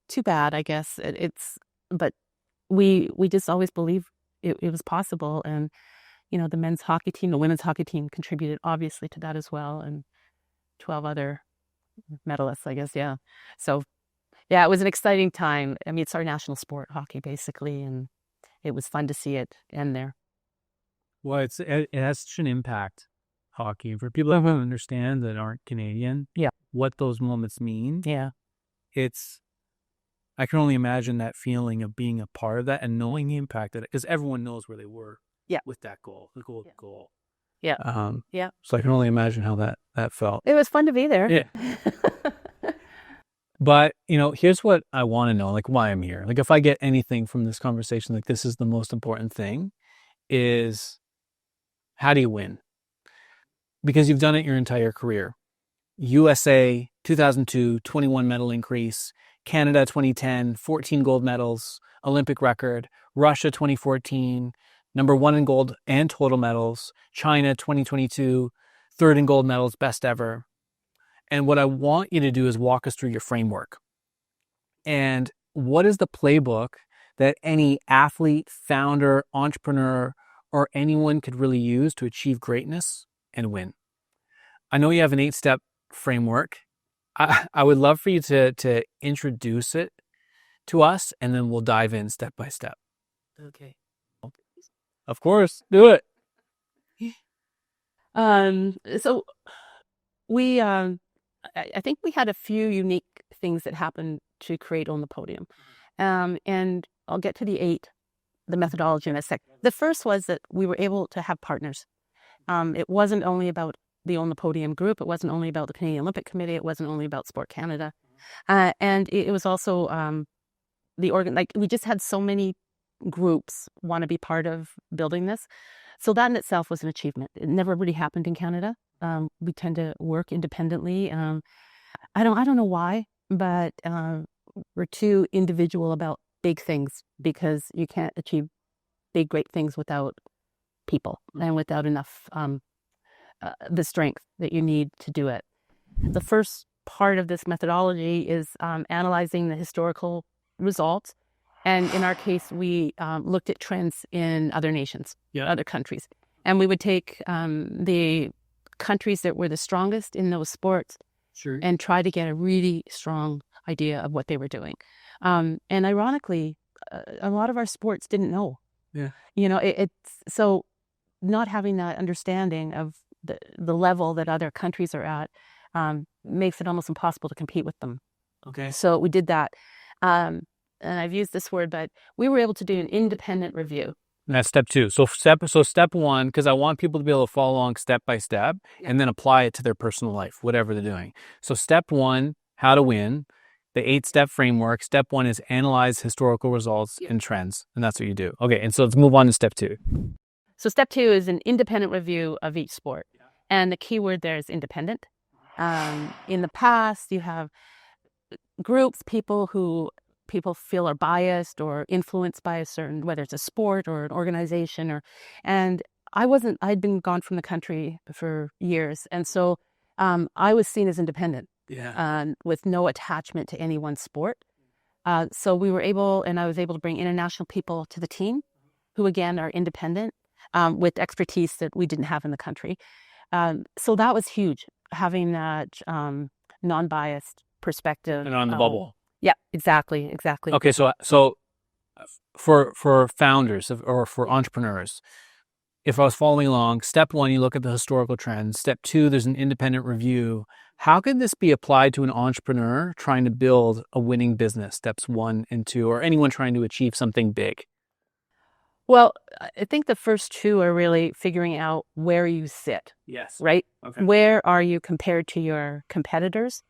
S2: too bad, I guess. But we just always believed it was possible. And, the men's hockey team, the women's hockey team contributed obviously to that as well. And 12 other medalists, I guess. Yeah. So yeah, it was an exciting time. I mean, it's our national sport, hockey, basically. And it was fun to see it end there.
S4: Well, it has such an impact, hockey. For people that don't understand, that aren't Canadian,
S2: Yeah.
S4: what those moments mean.
S2: Yeah.
S4: I can only imagine that feeling of being a part of that and knowing the impact of it, because everyone knows where they were with that goal, the goal.
S2: Yeah. Yeah.
S4: So I can only imagine how that felt.
S2: It was fun to be there.
S4: Yeah. But, here's what I want to know, like, why I'm here. Like, if I get anything from this conversation, like, this is the most important thing, is how do you win? Because you've done it your entire career. USA, 2002, 21 medal increase. Canada, 2010, 14 gold medals, Olympic record. Russia, 2014, number 1 in gold and total medals. China, 2022, 3rd in gold medals, best ever. And what I want you to do is walk us through your framework. And what is the playbook that any athlete, founder, entrepreneur, or anyone could really use to achieve greatness and win? I know you have an 8-step framework. I would love for you to introduce it to us, and then we'll dive in step by step.
S2: Okay.
S4: Of course, do it.
S2: So we, I think we had a few unique things that happened to create Own The Podium. And I'll get to the methodology in a sec. The first was that we were able to have partners. It wasn't only about the Own The Podium group. It wasn't only about the Canadian Olympic Committee. It wasn't only about Sport Canada. And it was also we just had so many groups want to be part of building this. So that in itself was an achievement. It never really happened in Canada. We tend to work independently. I don't know why, but we're too individual about big things, because you can't achieve big, great things without people and without enough the strength that you need to do it. The first part of this methodology is analyzing the historical results. And in our case, we looked at trends in other nations, other countries. And we would take the countries that were the strongest in those sports and try to get a really strong idea of what they were doing. And ironically, a lot of our sports didn't know.
S4: Yeah.
S2: It's so not having that understanding of the level that other countries are at makes it almost impossible to compete with them.
S4: Okay.
S2: So we did that. And I've used this word, but we were able to do an independent review.
S4: And that's step 2. So step 1, because I want people to be able to follow along step by step and then apply it to their personal life, whatever they're doing. So step 1, how to win. The 8-step framework. Step 1 is analyze historical results and trends. And that's what you do. Okay. And so let's move on to step 2.
S2: So step 2 is an independent review of each sport. And the key word there is independent. In the past, you have groups, people who people feel are biased or influenced by a certain, whether it's a sport or an organization, and I'd been gone from the country for years. And so I was seen as independent with no attachment to any one sport. So I was able to bring international people to the team who again are independent with expertise that we didn't have in the country. So that was huge, having that non-biased perspective.
S4: And on the bubble.
S2: Yeah, exactly.
S4: Okay, so for founders or for entrepreneurs, if I was following along, step 1, you look at the historical trends. Step 2, there's an independent review. How can this be applied to an entrepreneur trying to build a winning business, steps 1 and 2, or anyone trying to achieve something big?
S2: Well, I think the first two are really figuring out where you sit,
S4: Yes.
S2: right?
S4: Okay.
S2: Where are you compared to your competitors?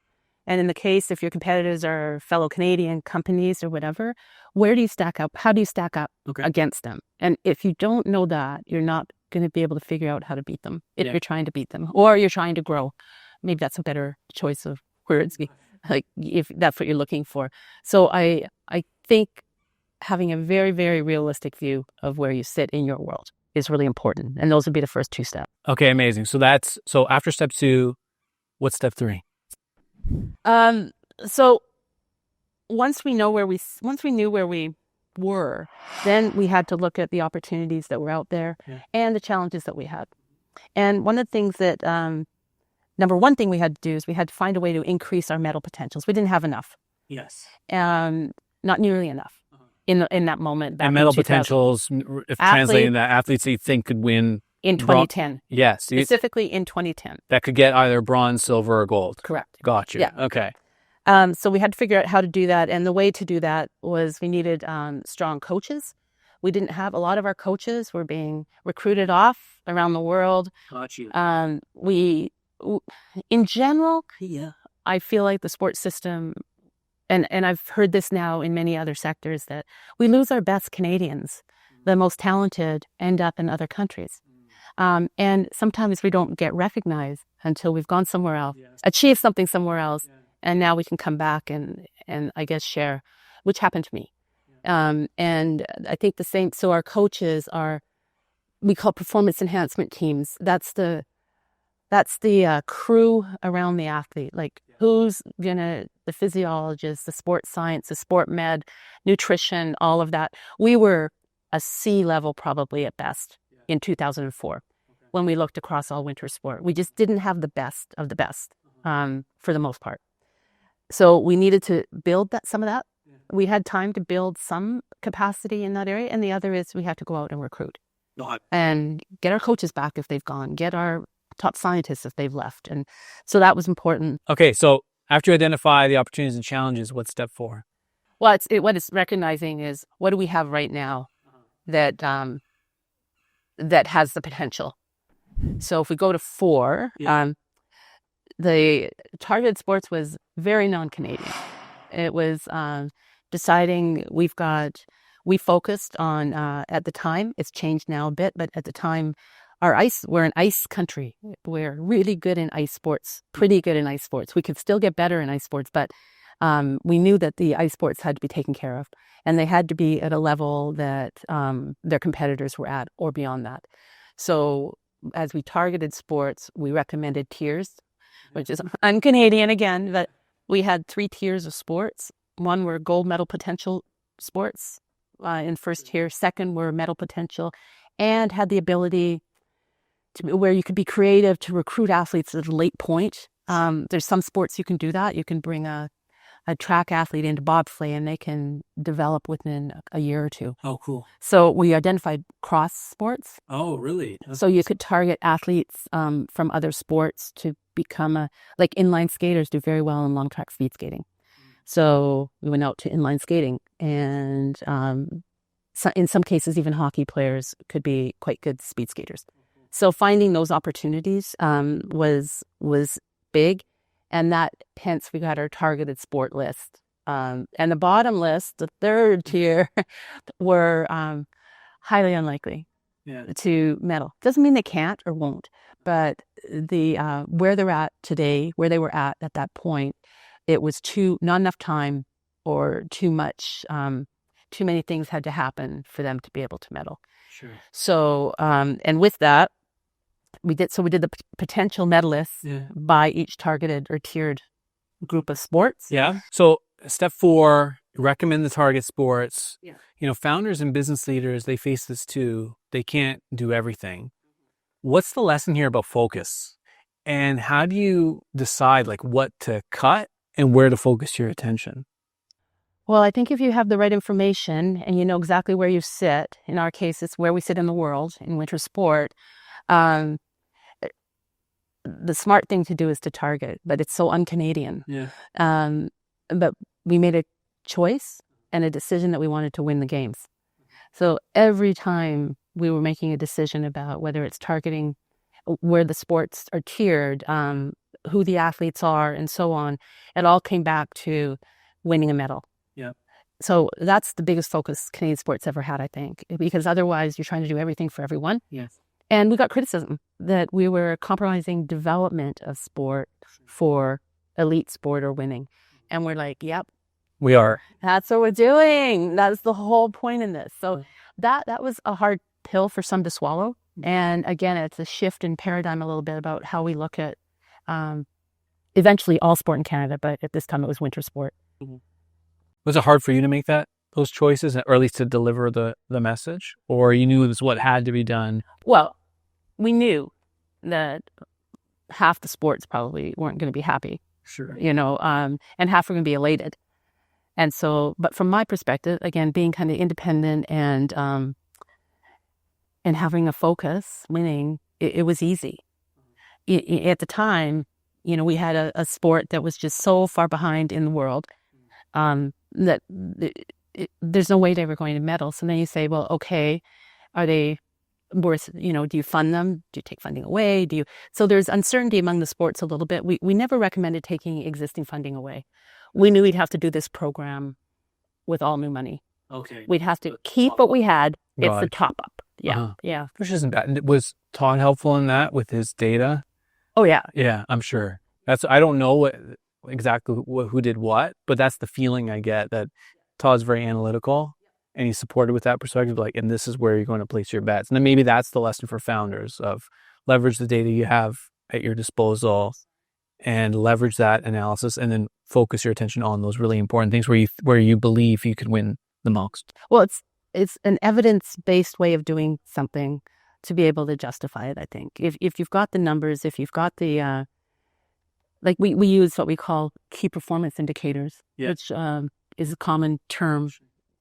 S2: And in the case, if your competitors are fellow Canadian companies or whatever, where do you stack up? How do you stack up
S4: Okay.
S2: against them? And if you don't know that, you're not going to be able to figure out how to beat them if
S4: Yeah.
S2: you're trying to beat them or you're trying to grow. Maybe that's a better choice of words, like if that's what you're looking for. So I think having a very, very realistic view of where you sit in your world is really important. And those would be the first two steps.
S4: Okay, amazing. So after step 2, what's step 3?
S2: So once we knew where we were, then we had to look at the opportunities that were out there and the challenges that we had. And one of the things that, number one thing we had to do is we had to find a way to increase our medal potentials. We didn't have enough.
S4: Yes.
S2: Not nearly enough in that moment. Back
S4: And medal
S2: in 2000.
S4: potentials, if translating that, athletes that you think could win
S2: In 2010.
S4: Yes.
S2: Specifically in 2010.
S4: That could get either bronze, silver, or gold.
S2: Correct.
S4: Got you.
S2: Yeah.
S4: Okay.
S2: So we had to figure out how to do that. And the way to do that was we needed strong coaches. We didn't have a lot of our coaches were being recruited off around the world.
S4: Got you.
S2: In general, I feel like the sports system, and I've heard this now in many other sectors, that we lose our best Canadians. The most talented end up in other countries. And sometimes we don't get recognized until we've gone somewhere else, achieved something somewhere else, and now we can come back and I guess share, which happened to me. And I think the same, so our coaches we call performance enhancement teams. That's the crew around the athlete, like who's the physiologist, the sports science, the sport med, nutrition, all of that. We were a C level probably at best in 2004 when we looked across all winter sport. We just didn't have the best of the best for the most part. So we needed to build some of that. We had time to build some capacity in that area. And the other is we had to go out and recruit and get our coaches back if they've gone, get our top scientists if they've left. And so that was important.
S4: Okay, so after you identify the opportunities and challenges, what's step 4?
S2: Well, what it's recognizing is what do we have right now that has the potential. So if we go to 4, the targeted sports was very non-Canadian. It was deciding we focused on, at the time, it's changed now a bit, but at the time, we're an ice country. We're really good in ice sports, pretty good in ice sports. We could still get better in ice sports, but we knew that the ice sports had to be taken care of, and they had to be at a level that their competitors were at or beyond that. So as we targeted sports, we recommended tiers, which is un-Canadian again, but we had 3 tiers of sports. One were gold medal potential sports in first tier. Second were medal potential, and had the ability where you could be creative to recruit athletes at a late point. There's some sports you can do that. You can bring a track athlete into bobsleigh and they can develop within a year or 2.
S4: Oh, cool.
S2: So we identified cross sports.
S4: Oh, really?
S2: So you could target athletes from other sports to become like inline skaters do very well in long track speed skating. So we went out to inline skating, and in some cases, even hockey players could be quite good speed skaters. So finding those opportunities was big, and that hence we got our targeted sport list. And the bottom list, the third tier, were highly unlikely to medal. Doesn't mean they can't or won't, but the where they're at today, where they were at that point, it was not enough time or too much. Too many things had to happen for them to be able to medal.
S4: Sure.
S2: So, and with that, we did the potential medalists by each targeted or tiered group of sports.
S4: Yeah. So step 4, recommend the target sports.
S2: Yeah.
S4: Founders and business leaders, they face this too. They can't do everything. What's the lesson here about focus? And how do you decide what to cut and where to focus your attention?
S2: Well, I think if you have the right information and you know exactly where you sit, in our case, it's where we sit in the world in winter sport, the smart thing to do is to target, but it's so un-Canadian.
S4: Yeah.
S2: But we made a choice and a decision that we wanted to win the games. So every time we were making a decision about whether it's targeting where the sports are tiered, who the athletes are, and so on, it all came back to winning a medal.
S4: Yeah.
S2: So that's the biggest focus Canadian sports ever had, I think, because otherwise you're trying to do everything for everyone.
S4: Yes.
S2: And we got criticism that we were compromising development of sport for elite sport or winning. And we're like, yep,
S4: We are.
S2: that's what we're doing. That's the whole point in this. So that was a hard pill for some to swallow. And again, it's a shift in paradigm a little bit about how we look at eventually all sport in Canada, but at this time it was winter sport.
S4: Was it hard for you to make those choices, or at least to deliver the message? Or you knew it was what had to be done?
S2: Well, we knew that half the sports probably weren't going to be happy,
S4: Sure.
S2: and half were going to be elated. And so, but from my perspective, again, being kind of independent and having a focus, winning, it was easy. At the time, we had a sport that was just so far behind in the world that there's no way they were going to medal. So then you say, well, okay, are they worth, do you fund them? Do you take funding away? So there's uncertainty among the sports a little bit. We never recommended taking existing funding away. We knew we'd have to do this program with all new money.
S4: Okay.
S2: We'd have to keep what we had. It's
S4: Got
S2: the
S4: it.
S2: top up. Yeah.
S4: Uh-huh.
S2: Yeah.
S4: Which isn't bad. And was Todd helpful in that with his data?
S2: Oh, yeah.
S4: Yeah, I'm sure. I don't know exactly who did what, but that's the feeling I get, that Todd's very analytical and he's supported with that perspective, and this is where you're going to place your bets. And then maybe that's the lesson for founders of leverage the data you have at your disposal and leverage that analysis, and then focus your attention on those really important things where you believe you could win the most.
S2: Well, it's an evidence-based way of doing something to be able to justify it, I think. If you've got the numbers, if you've got the, we use what we call key performance indicators, which is a common term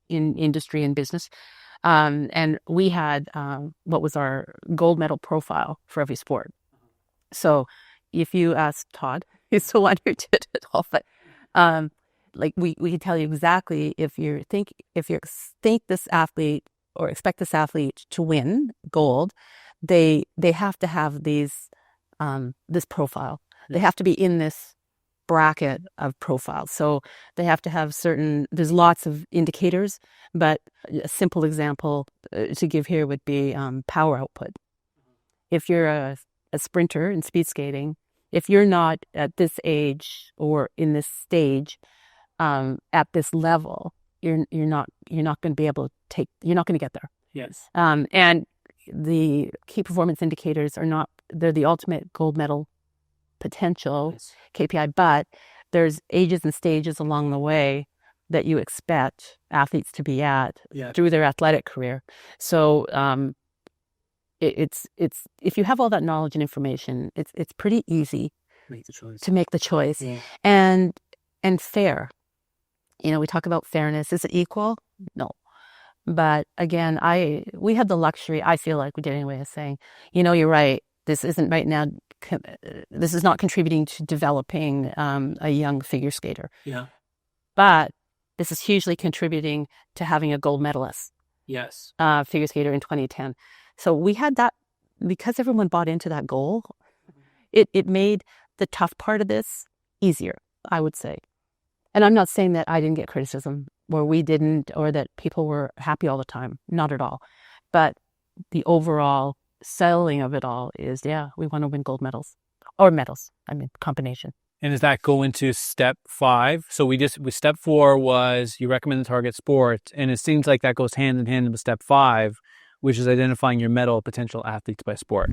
S2: in industry and business. And we had what was our gold medal profile for every sport. So if you ask Todd, he's the one who did it all, but we can tell you exactly if you think this athlete or expect this athlete to win gold, they have to have these this profile. They have to be in this bracket of profiles. So they have to have there's lots of indicators, but a simple example to give here would be power output. If you're a sprinter in speed skating, if you're not at this age or in this stage at this level, you're not going to be able to you're not going to get there.
S4: Yes.
S2: And the key performance indicators they're the ultimate gold medal potential KPI, but there's ages and stages along the way that you expect athletes to be at through their athletic career. So it's if you have all that knowledge and information, it's pretty easy to make the choice. And fair. We talk about fairness. Is it equal? No. But again, we had the luxury, I feel like we did anyway, of saying, you're right. This isn't right now. This is not contributing to developing a young figure skater.
S4: Yeah.
S2: But this is hugely contributing to having a gold medalist.
S4: Yes.
S2: Figure skater in 2010. So we had that because everyone bought into that goal. It made the tough part of this easier, I would say. And I'm not saying that I didn't get criticism or we didn't, or that people were happy all the time. Not at all. But the overall selling of it all is, we want to win gold medals or medals. Combination.
S4: And does that go into step 5? So step 4 was you recommend the target sport, and it seems like that goes hand in hand with step 5, which is identifying your medal potential athletes by sport.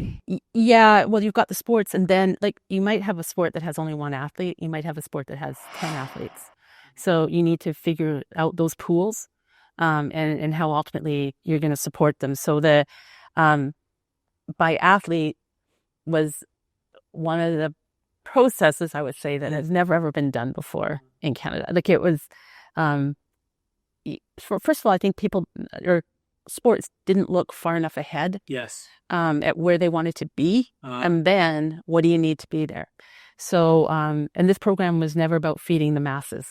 S2: Yeah, well, you've got the sports, and then you might have a sport that has only one athlete. You might have a sport that has 10 athletes. So you need to figure out those pools and how ultimately you're going to support them. So the by athlete was one of the processes, I would say, that has never ever been done before in Canada. It was, first of all, I think people, or sports didn't look far enough ahead
S4: Yes.
S2: at where they wanted to be. And then what do you need to be there? So, and this program was never about feeding the masses.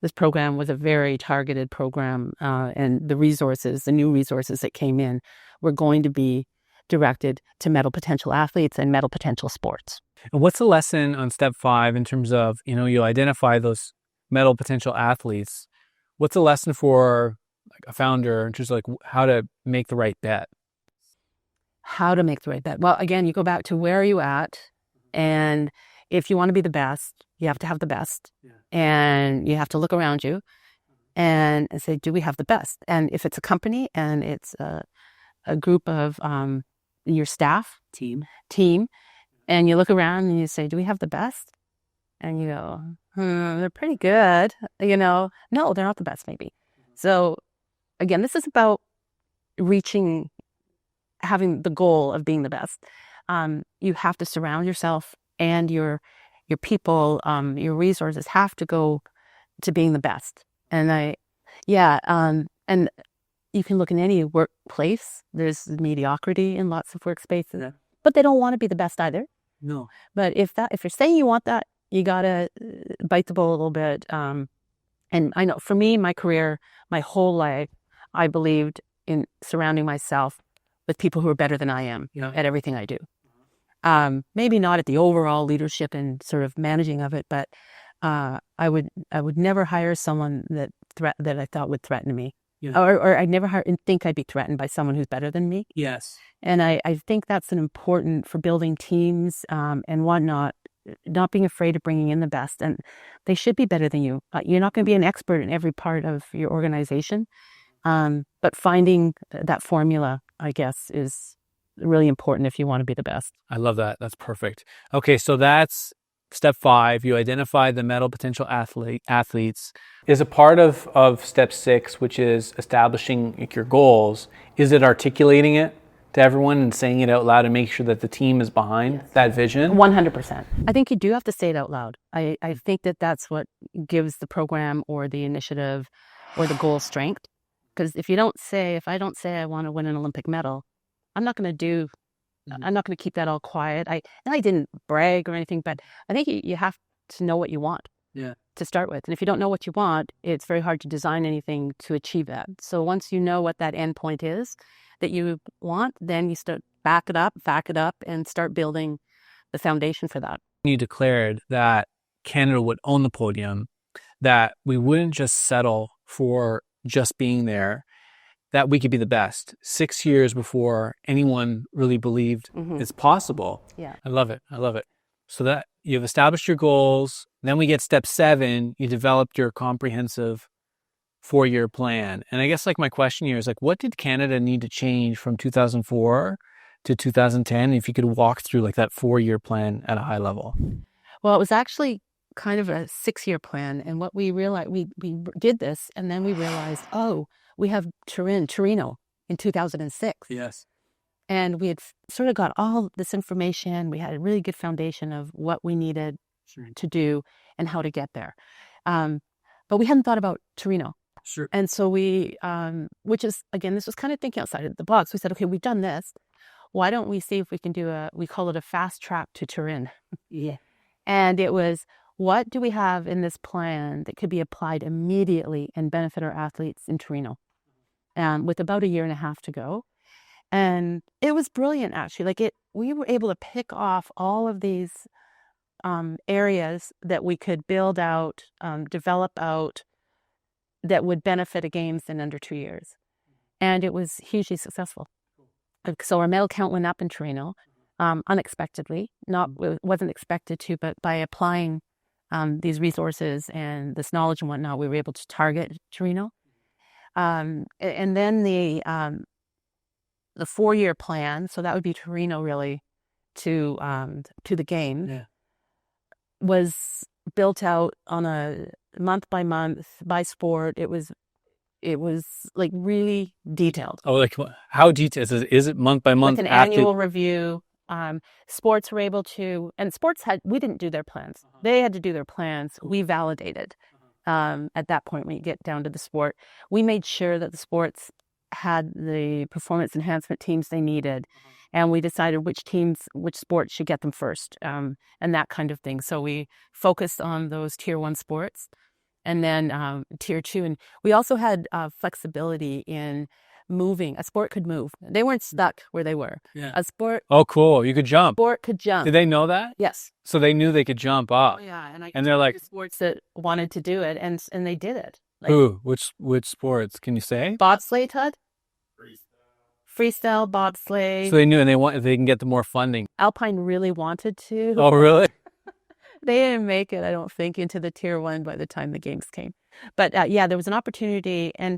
S2: This program was a very targeted program, and the new resources that came in were going to be directed to medal potential athletes and medal potential sports.
S4: And what's the lesson on step 5 in terms of, you identify those medal potential athletes? What's the lesson for like a founder in terms of like how to make the right bet?
S2: How to make the right bet? Well, again, you go back to where are you at, and if you want to be the best, you have to have the best, and you have to look around you and say, do we have the best? And if it's a company and it's a group of your staff team, and you look around and you say, do we have the best? And you go, they're pretty good. No, they're not the best, maybe. So again, this is about having the goal of being the best. You have to surround yourself, and your people, your resources have to go to being the best. And and you can look in any workplace. There's mediocrity in lots of workspaces, but they don't want to be the best either.
S4: No.
S2: But if you're saying you want that, you gotta bite the bullet a little bit. And I know for me, my career, my whole life, I believed in surrounding myself with people who are better than I am at everything I do. Maybe not at the overall leadership and sort of managing of it, but I would never hire someone that I thought would threaten me, or I'd never think I'd be threatened by someone who's better than me.
S4: Yes.
S2: And I think that's an important for building teams and whatnot. Not being afraid of bringing in the best, and they should be better than you. You're not going to be an expert in every part of your organization, but finding that formula, I guess, is really important if you want to be the best.
S4: I love that. That's perfect. Okay, so that's step 5. You identify the medal potential athletes. Is a part of step 6, which is establishing your goals. Is it articulating it to everyone and saying it out loud and make sure that the team is behind that vision?
S2: 100%. I think you do have to say it out loud. I think that's what gives the program or the initiative or the goal strength. Because if I don't say I want to win an Olympic medal, I'm not going to keep that all quiet. I didn't brag or anything, but I think you have to know what you want to start with. And if you don't know what you want, it's very hard to design anything to achieve that. So once you know what that end point is that you want, then you start back it up, and start building the foundation for that.
S4: You declared that Canada would own the podium, that we wouldn't just settle for just being there, that we could be the best 6 years before anyone really believed it's possible.
S2: Yeah.
S4: I love it. So that you've established your goals. Then we get step 7, you developed your comprehensive 4-year plan. And I guess like my question here is like, what did Canada need to change from 2004 to 2010? If you could walk through like that 4-year plan at a high level.
S2: Well, it was actually kind of a 6-year plan. And what we realized, we did this, and then we realized, we have Torino in 2006.
S4: Yes.
S2: And we had sort of got all this information. We had a really good foundation of what we needed to do and how to get there. But we hadn't thought about Torino.
S4: Sure.
S2: And so we, which is, again, this was kind of thinking outside of the box. We said, okay, we've done this. Why don't we see if we can do we call it a fast track to Turin.
S5: Yeah.
S2: And it was, what do we have in this plan that could be applied immediately and benefit our athletes in Torino? With about 1.5 years to go. And it was brilliant, actually. We were able to pick off all of these areas that we could build out, develop out, that would benefit a games in under 2 years. And it was hugely successful. So our medal count went up in Torino, unexpectedly. It wasn't expected to, but by applying these resources and this knowledge and whatnot, we were able to target Torino. And then the 4-year plan, so that would be Torino really to the game, was built out on a month by month by sport. It was like really detailed.
S4: Oh, like how detailed? Is it month by month?
S2: With an annual review. Sports were able to, and we didn't do their plans. They had to do their plans. We validated. At that point, when you get down to the sport, we made sure that the sports had the performance enhancement teams they needed. And we decided which sports should get them first, and that kind of thing. So we focused on those tier 1 sports, and then tier 2. And we also had flexibility in moving. A sport could move. They weren't stuck where they were.
S4: Yeah.
S2: A sport.
S4: Oh, cool. You could jump.
S2: Sport could jump.
S4: Did they know that?
S2: Yes.
S4: So they knew they could jump up.
S2: Oh, yeah.
S4: And they're like,
S2: sports that wanted to do it, and they did it. Like,
S4: ooh, which sports can you say?
S2: Bobsleigh, Todd? Freestyle, bobsleigh.
S4: So they knew, and they can get the more funding.
S2: Alpine really wanted to.
S4: Oh, really?
S2: They didn't make it, I don't think, into the tier 1 by the time the games came. But yeah, there was an opportunity, and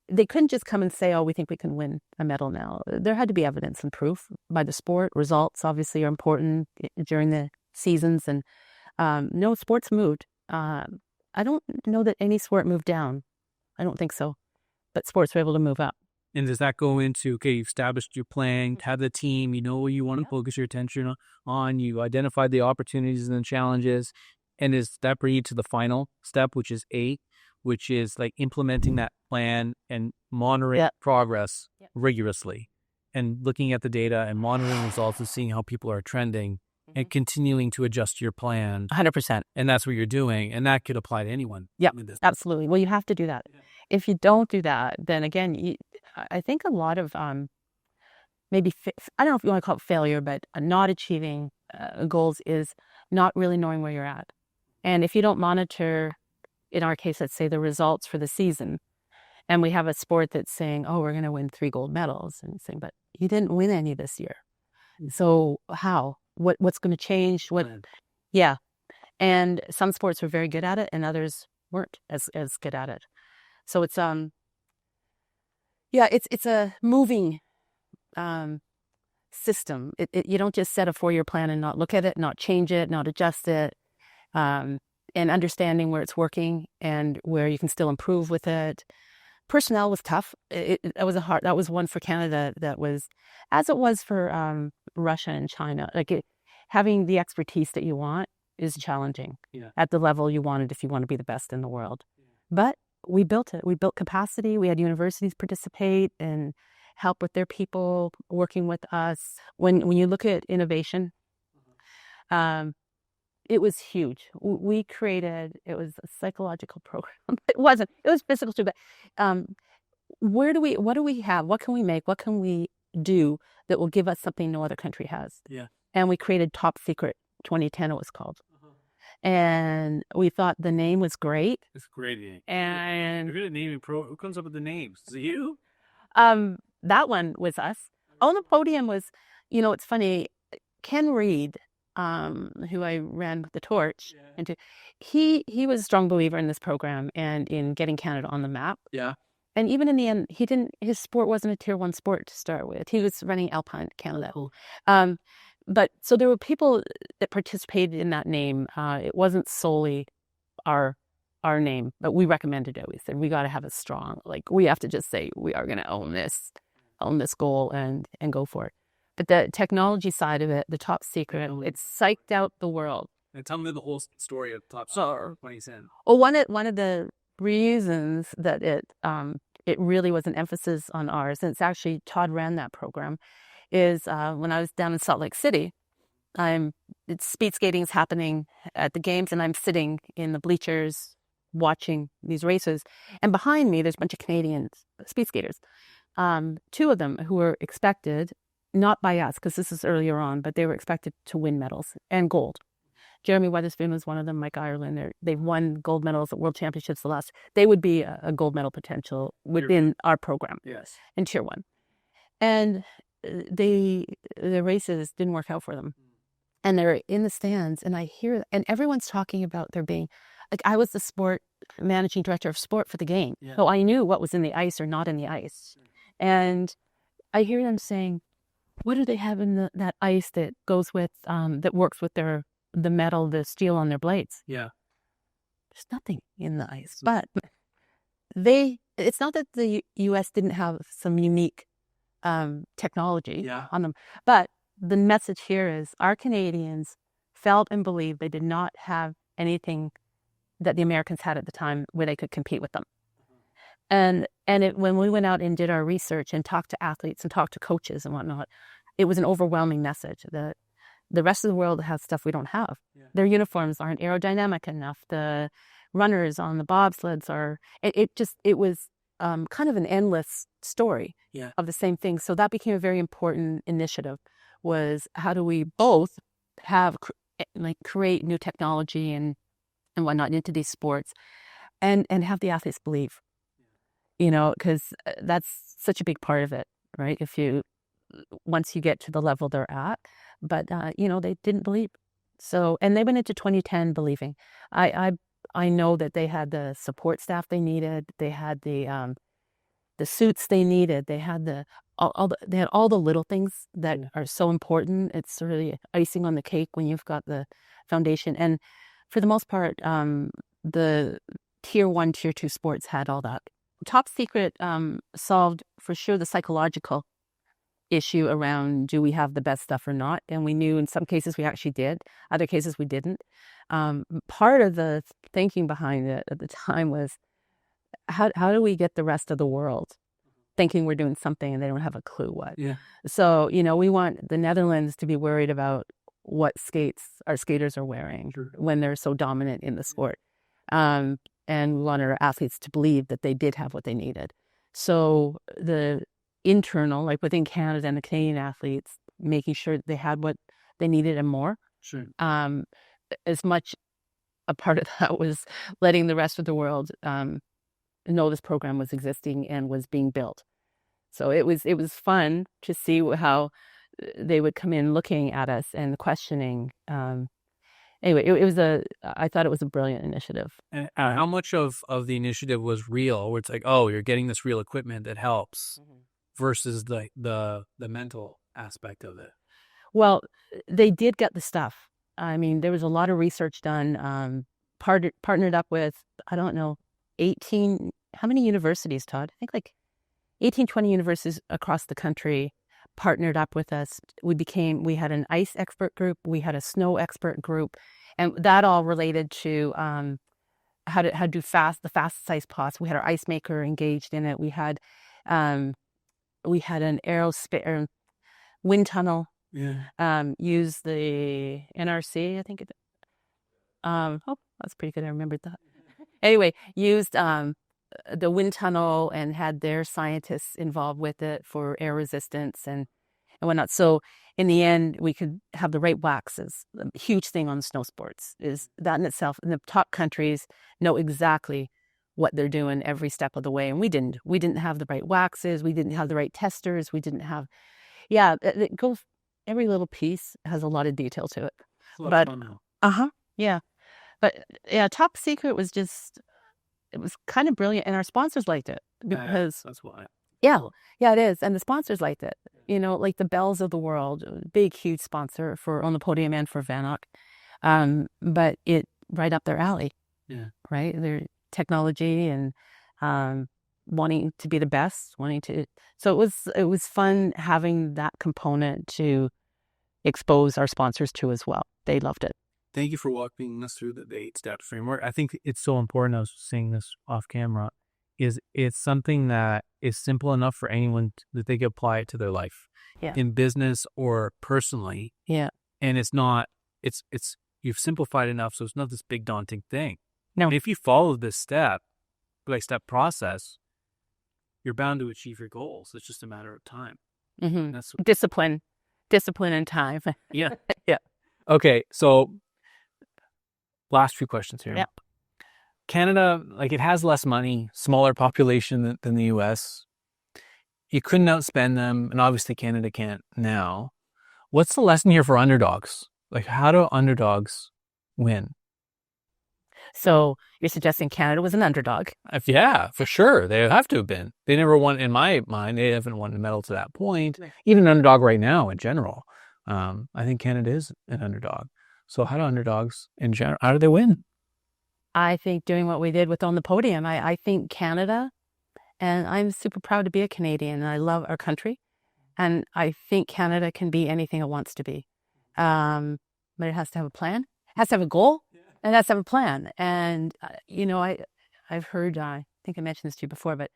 S2: they couldn't just come and say, oh, we think we can win a medal now. There had to be evidence and proof by the sport. Results obviously are important during the seasons, and no, sports moved. I don't know that any sport moved down. I don't think so. But sports were able to move up.
S4: And does that go into, okay, you've established your plan, have the team, you know what you want to focus your attention on, you identified the opportunities and the challenges, and does that bring you to the final step, which is 8, which is like implementing that plan and monitoring progress rigorously, and looking at the data and monitoring results and seeing how people are trending and continuing to adjust your plan.
S2: 100%.
S4: And that's what you're doing, and that could apply to anyone.
S2: Yeah, absolutely. Well, you have to do that. Yeah. If you don't do that, then again, I think a lot of maybe, I don't know if you want to call it failure, but not achieving goals is not really knowing where you're at. And if you don't monitor, in our case, let's say the results for the season, and we have a sport that's saying, oh, we're going to win 3 gold medals, and saying, but you didn't win any this year. So how? What's going to change? Yeah. And some sports were very good at it, and others weren't as good at it. So it's it's a moving system. You don't just set a 4-year plan and not look at it, not change it, not adjust it, and understanding where it's working and where you can still improve with it. Personnel was tough. That was one for Canada that was, as it was for Russia and China. Having the expertise that you want is challenging at the level you wanted if you want to be the best in the world. But we built it. We built capacity. We had universities participate and help with their people working with us. When you look at innovation, it was huge. We created, it was a psychological program. It was physical too, but what do we have? What can we make? What can we do that will give us something no other country has? Yeah. And we created Top Secret 2010, it was called. And we thought the name was great.
S4: It's a great name.
S2: And
S4: you're good at naming who comes up with the names? Is it you?
S2: That one was us. Own The Podium was, it's funny, Ken Reed, who I ran the torch into, he was a strong believer in this program and in getting Canada on the map. Yeah. And even in the end, his sport wasn't a tier 1 sport to start with. He was running Alpine Canada. Oh, cool. But so there were people that participated in that name. It wasn't solely our name, but we recommended it. We said, we got to have a strong, we have to just say, we are going to own this goal and go for it. But the technology side of it, the Top Secret, it psyched out the world.
S4: And tell me the whole story of Top Secret 2010.
S2: Well, one of the reasons that it really was an emphasis on ours, and it's actually Todd ran that program, is when I was down in Salt Lake City, speed skating is happening at the games, and I'm sitting in the bleachers watching these races, and behind me there's a bunch of Canadian speed skaters, 2 of them who were expected, not by us because this is earlier on, but they were expected to win medals and gold. Jeremy Weatherspoon was one of them, Mike Ireland. They've won gold medals at World Championships they would be a gold medal potential within our program. Yes. In Tier 1. And the races didn't work out for them. And they're in the stands, and I hear, and everyone's talking about there being, I was the sport managing director of sport for the game. Yeah. So I knew what was in the ice or not in the ice. And I hear them saying, what do they have in that ice that goes with, that works with the metal, the steel on their blades? Yeah. There's nothing in the ice. But it's not that the U.S. didn't have some unique technology on them, but the message here is our Canadians felt and believed they did not have anything that the Americans had at the time where they could compete with them. And And when we went out and did our research and talked to athletes and talked to coaches and whatnot, it was an overwhelming message that the rest of the world has stuff we don't have.
S4: Yeah.
S2: Their uniforms aren't aerodynamic enough. The runners on the bobsleds are, it was kind of an endless story
S4: Yeah.
S2: of the same thing. So that became a very important initiative, was how do we both have, create new technology and whatnot into these sports and have the athletes believe, because that's such a big part of it, right? Once you get to the level they're at, but they didn't believe. So, and they went into 2010 believing. I know that they had the support staff they needed. They had the suits they needed. They had they had all the little things that are so important. It's really icing on the cake when you've got the foundation. And for the most part, the tier 1, tier 2 sports had all that. Top Secret solved for sure the psychological issue around, do we have the best stuff or not? And we knew in some cases we actually did, other cases we didn't. Part of the thinking behind it at the time was, how do we get the rest of the world thinking we're doing something and they don't have a clue what?
S4: Yeah.
S2: So, we want the Netherlands to be worried about what skates our skaters are wearing when they're so dominant in the sport. And we wanted our athletes to believe that they did have what they needed. So the internal, like within Canada and the Canadian athletes, making sure that they had what they needed and more.
S4: Sure.
S2: As much a part of that was letting the rest of the world know this program was existing and was being built. So it was fun to see how they would come in looking at us and questioning. Anyway, I thought it was a brilliant initiative.
S4: And how much of the initiative was real, where it's like, oh, you're getting this real equipment that helps, versus the mental aspect of it?
S2: Well, they did get the stuff. I mean, there was a lot of research done, partnered up with, I don't know, 18, how many universities, Todd? I think like 18, 20 universities across the country partnered up with us. We had an ice expert group, we had a snow expert group, and that all related to how to do the fastest ice possible. We had our ice maker engaged in it. We had an aerospace wind tunnel.
S4: Yeah.
S2: Use the NRC, I think it. That's pretty good. I remembered that. Anyway, used the wind tunnel and had their scientists involved with it for air resistance and whatnot. So in the end, we could have the right waxes. A huge thing on snow sports is that in itself. And the top countries know exactly what they're doing every step of the way, and we didn't. We didn't have the right waxes. We didn't have the right testers. We didn't have. Yeah, it goes. Every little piece has a lot of detail to it. But yeah. But yeah, Top Secret was it was kind of brilliant, and our sponsors liked it because
S4: that's why.
S2: Yeah, it is, and the sponsors liked it. Like the Bells of the world, big, huge sponsor for Own The Podium and for VANOC. But it right up their alley.
S4: Yeah.
S2: Right, their technology and wanting to be the best, So it was fun having that component to expose our sponsors to as well. They loved it.
S4: Thank you for walking us through the 8-step framework. I think it's so important. I was saying this off camera. It's something that is simple enough for anyone that they can apply it to their life, in business or personally.
S2: Yeah,
S4: and it's not. It's you've simplified enough, so it's not this big daunting thing.
S2: No,
S4: and if you follow this step by step process, you're bound to achieve your goals. It's just a matter of time.
S2: Mm-hmm.
S4: That's
S2: discipline and time.
S4: Yeah.
S2: Yeah.
S4: Okay, so last few questions here.
S2: Yep.
S4: Canada, it has less money, smaller population than the US. You couldn't outspend them, and obviously Canada can't now. What's the lesson here for underdogs? How do underdogs win?
S2: So you're suggesting Canada was an underdog?
S4: Yeah, for sure. They have to have been. They never won, in my mind, they haven't won a medal to that point. Even an underdog right now in general. I think Canada is an underdog. So how do underdogs in general, how do they win?
S2: I think doing what we did with On The Podium. I think Canada, and I'm super proud to be a Canadian, and I love our country. And I think Canada can be anything it wants to be. But it has to have a plan. It has to have a goal. And it has to have a plan. And, I've heard, I think I mentioned this to you before, but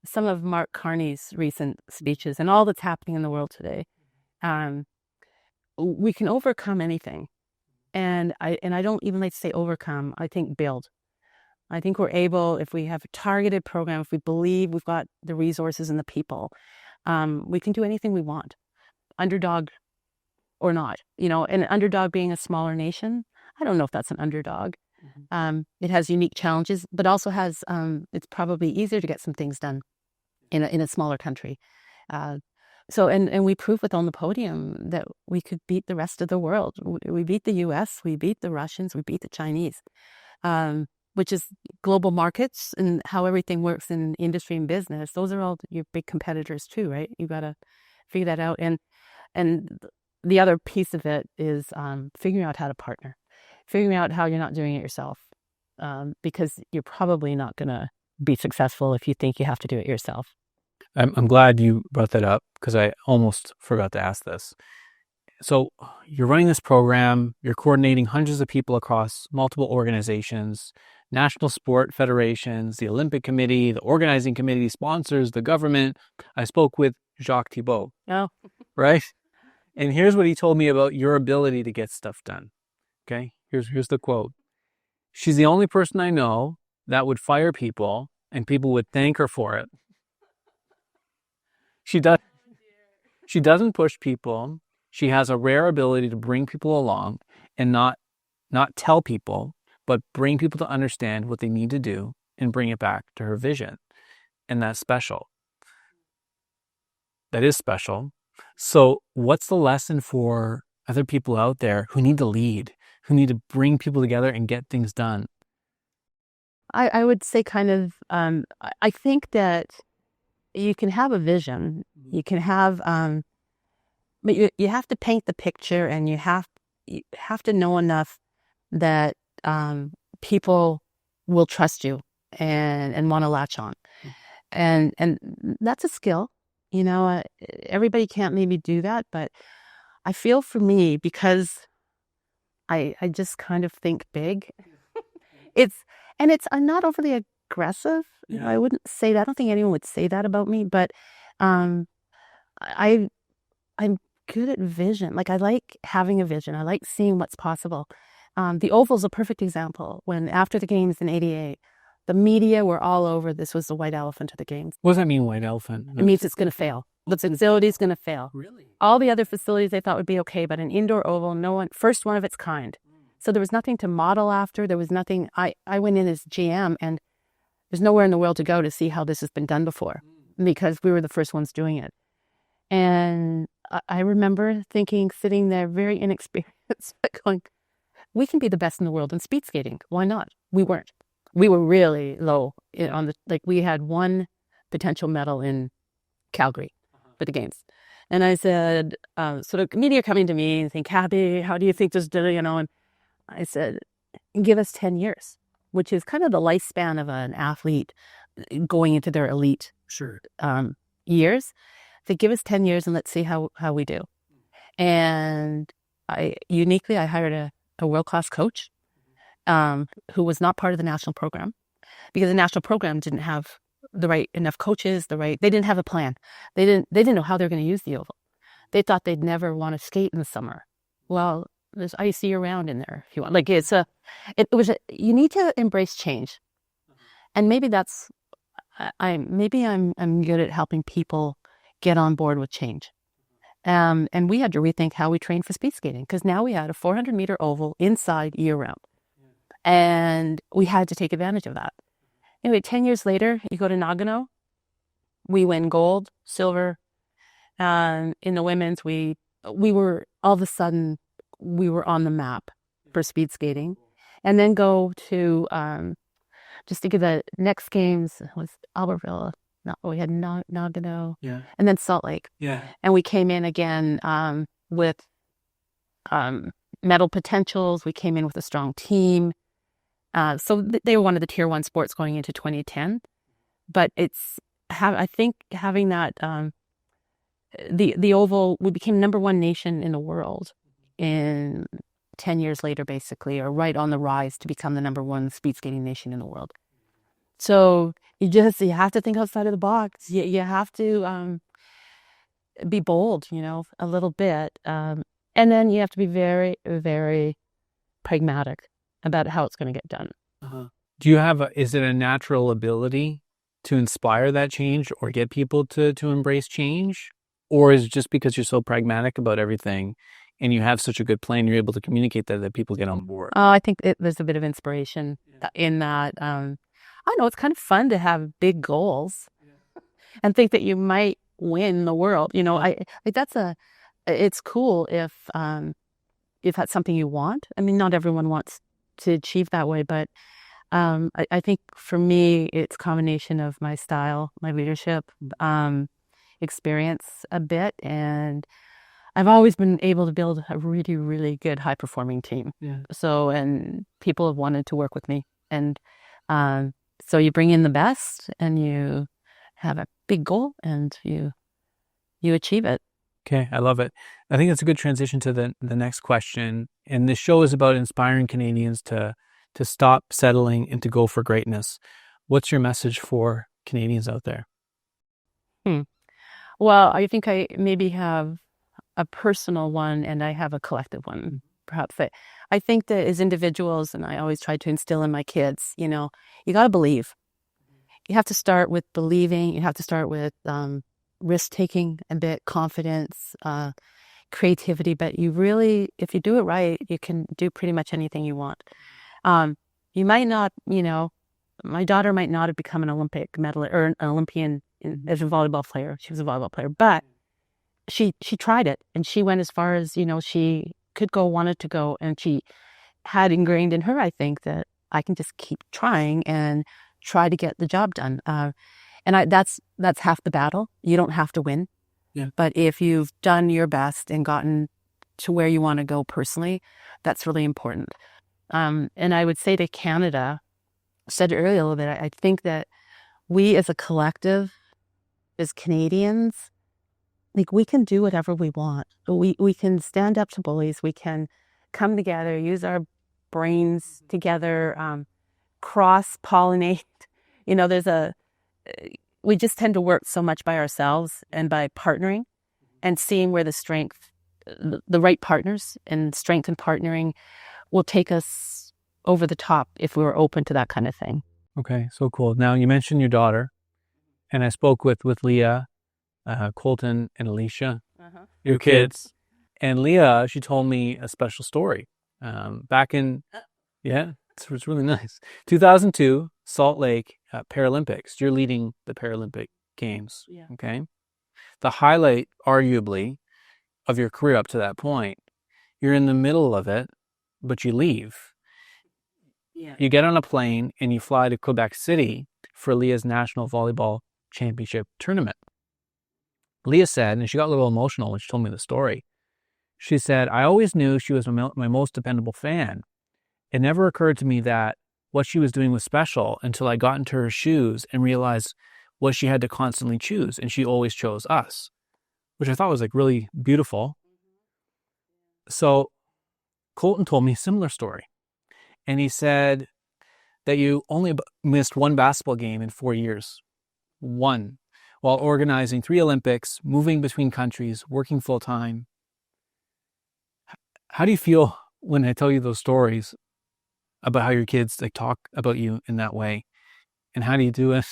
S2: some of Mark Carney's recent speeches and all that's happening in the world today, we can overcome anything. And I don't even like to say overcome. I think build. I think we're able, if we have a targeted program, if we believe we've got the resources and the people, we can do anything we want, underdog or not. You know, and an underdog being a smaller nation, I don't know if that's an underdog. It has unique challenges, but also has, it's probably easier to get some things done in a smaller country. So we proved with Own The Podium that we could beat the rest of the world. We beat the US, we beat the Russians, we beat the Chinese, which is global markets and how everything works in industry and business. Those are all your big competitors too, right? You got to figure that out. And the other piece of it is figuring out how to partner, figuring out how you're not doing it yourself, because you're probably not going to be successful if you think you have to do it yourself.
S4: I'm glad you brought that up because I almost forgot to ask this. So you're running this program, you're coordinating hundreds of people across multiple organizations, national sport federations, the Olympic Committee, the organizing committee, sponsors, the government. I spoke with Jacques Thibault, right? And here's what he told me about your ability to get stuff done. Okay, here's the quote. She's the only person I know that would fire people and people would thank her for it. She doesn't push people. She has a rare ability to bring people along and not tell people, but bring people to understand what they need to do and bring it back to her vision. And that's special. That is special. So what's the lesson for other people out there who need to lead, who need to bring people together and get things done?
S2: I would say kind of, I think that you can have a vision, you can have, but you have to paint the picture, and you have to know enough that people will trust you and want to latch on, and that's a skill. You know, everybody can't maybe do that, but I feel for me, because I just kind of think big. I'm not overly aggressive. You know, I wouldn't say that. I don't think anyone would say that about me, but I'm good at vision. Like, I like having a vision. I like seeing what's possible. The Oval's a perfect example. When after the games in '88, the media were all over. This was the white elephant of the games.
S4: What does that mean, white elephant?
S2: It means it's going to fail. The facility's going to fail.
S4: Really?
S2: All the other facilities they thought would be okay, but an indoor oval, no one, first one of its kind. So there was nothing to model after. There was nothing. I went in as GM, and there's nowhere in the world to go to see how this has been done before, because we were the first ones doing it. And I remember thinking, sitting there very inexperienced, but going, we can be the best in the world in speed skating. Why not? We weren't. We were really low on the, like, we had one potential medal in Calgary for the games. And I said, sort of media coming to me and saying, Cathy, how do you think this did, you know? And I said, give us 10 years, which is kind of the lifespan of an athlete going into their elite years. So give us 10 years and let's see how we do. And I hired a world-class coach who was not part of the national program, because the national program didn't have the right enough coaches, they didn't have a plan. They didn't know how they're going to use the oval. They thought they'd never want to skate in the summer. Well, there's ice year-round in there if you want. Like, you need to embrace change. And maybe I'm good at helping people get on board with change. And we had to rethink how we trained for speed skating, because now we had a 400-meter oval inside year-round. And we had to take advantage of that. Anyway, 10 years later, you go to Nagano, we win gold, silver. In the women's, we were, all of a sudden, we were on the map for speed skating. And then go to, just think of the next games was Albertville. We had Nagano, and then Salt Lake. Yeah. And we came in again with medal potentials. We came in with a strong team. So they were one of the tier 1 sports going into 2010. But I think having that, the oval, we became number 1 nation in the world in 10 years later, basically, or right on the rise to become the number 1 speed skating nation in the world. So you have to think outside of the box. You have to be bold, a little bit. And then you have to be very, very pragmatic about how it's going to get done.
S4: Do you have is it a natural ability to inspire that change or get people to embrace change? Or is it just because you're so pragmatic about everything and you have such a good plan, you're able to communicate that people get on board?
S2: I think there's a bit of inspiration in that. I know it's kind of fun to have big goals and think that you might win the world. It's cool if that's something you want. I mean, not everyone wants to achieve that way, but I think for me, it's a combination of my style, my leadership, experience a bit, and I've always been able to build a really, really good high-performing team.
S4: Yeah.
S2: So, and people have wanted to work with me, and so you bring in the best, and you have a big goal, and you achieve it.
S4: Okay, I love it. I think that's a good transition to the next question. And this show is about inspiring Canadians to stop settling and to go for greatness. What's your message for Canadians out there?
S2: Well, I think I maybe have a personal one and I have a collective one, perhaps. I think that as individuals, and I always try to instill in my kids, you got to believe. You have to start with believing. You have to start with risk-taking a bit, confidence, creativity. But you really, if you do it right, you can do pretty much anything you want. You might not, my daughter might not have become an Olympic medalist or an Olympian as a volleyball player. She was a volleyball player, but she tried it and she went as far as, she could go, wanted to go. And she had ingrained in her, I think, that I can just keep trying and try to get the job done. And that's half the battle. You don't have to win.
S4: Yeah.
S2: But if you've done your best and gotten to where you want to go personally, that's really important. And I would say to Canada, I said it earlier a little bit, I think that we as a collective, as Canadians, we can do whatever we want. We can stand up to bullies. We can come together, use our brains together, cross-pollinate. We just tend to work so much by ourselves and by partnering and seeing where the right partners and strength in partnering will take us over the top if we were open to that kind of thing.
S4: Okay, so cool. Now, you mentioned your daughter, and I spoke with Leah, Colton, and Alicia, your kids. And Leah, she told me a special story. Back in, it's really nice. 2002, Salt Lake Paralympics. You're leading the Paralympic Games, okay? The highlight, arguably, of your career up to that point, you're in the middle of it, but you leave.
S2: Yeah.
S4: You get on a plane and you fly to Quebec City for Leah's National Volleyball Championship tournament. Leah said, and she got a little emotional when she told me the story, she said, I always knew she was my most dependable fan. It never occurred to me that what she was doing was special until I got into her shoes and realized what she had to constantly choose, and she always chose us, which I thought was really beautiful. So Colton told me a similar story, and he said that you only missed one basketball game in 4 years, one, while organizing 3 Olympics, moving between countries, working full time. How do you feel when I tell you those stories about how your kids talk about you in that way, and how do you do it?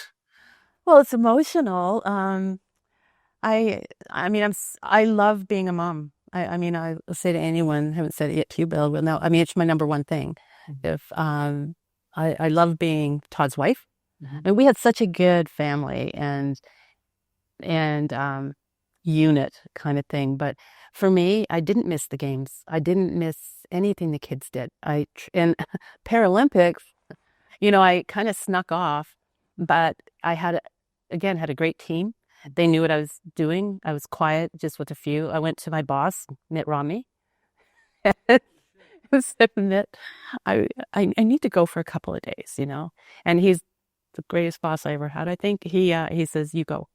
S2: Well, it's emotional. I love being a mom. I say to anyone, I haven't said it yet to you, Bill, but no, it's my number one thing. If I love being Todd's wife. And we had such a good family and unit kind of thing. But for me, I didn't miss the games. I didn't miss anything the kids did. And Paralympics, I kind of snuck off, but I had a great team. They knew what I was doing. I was quiet, just with a few. I went to my boss, Mitt Romney. I said, Mitt, I need to go for a couple of days, And he's the greatest boss I ever had, I think. He says, you go.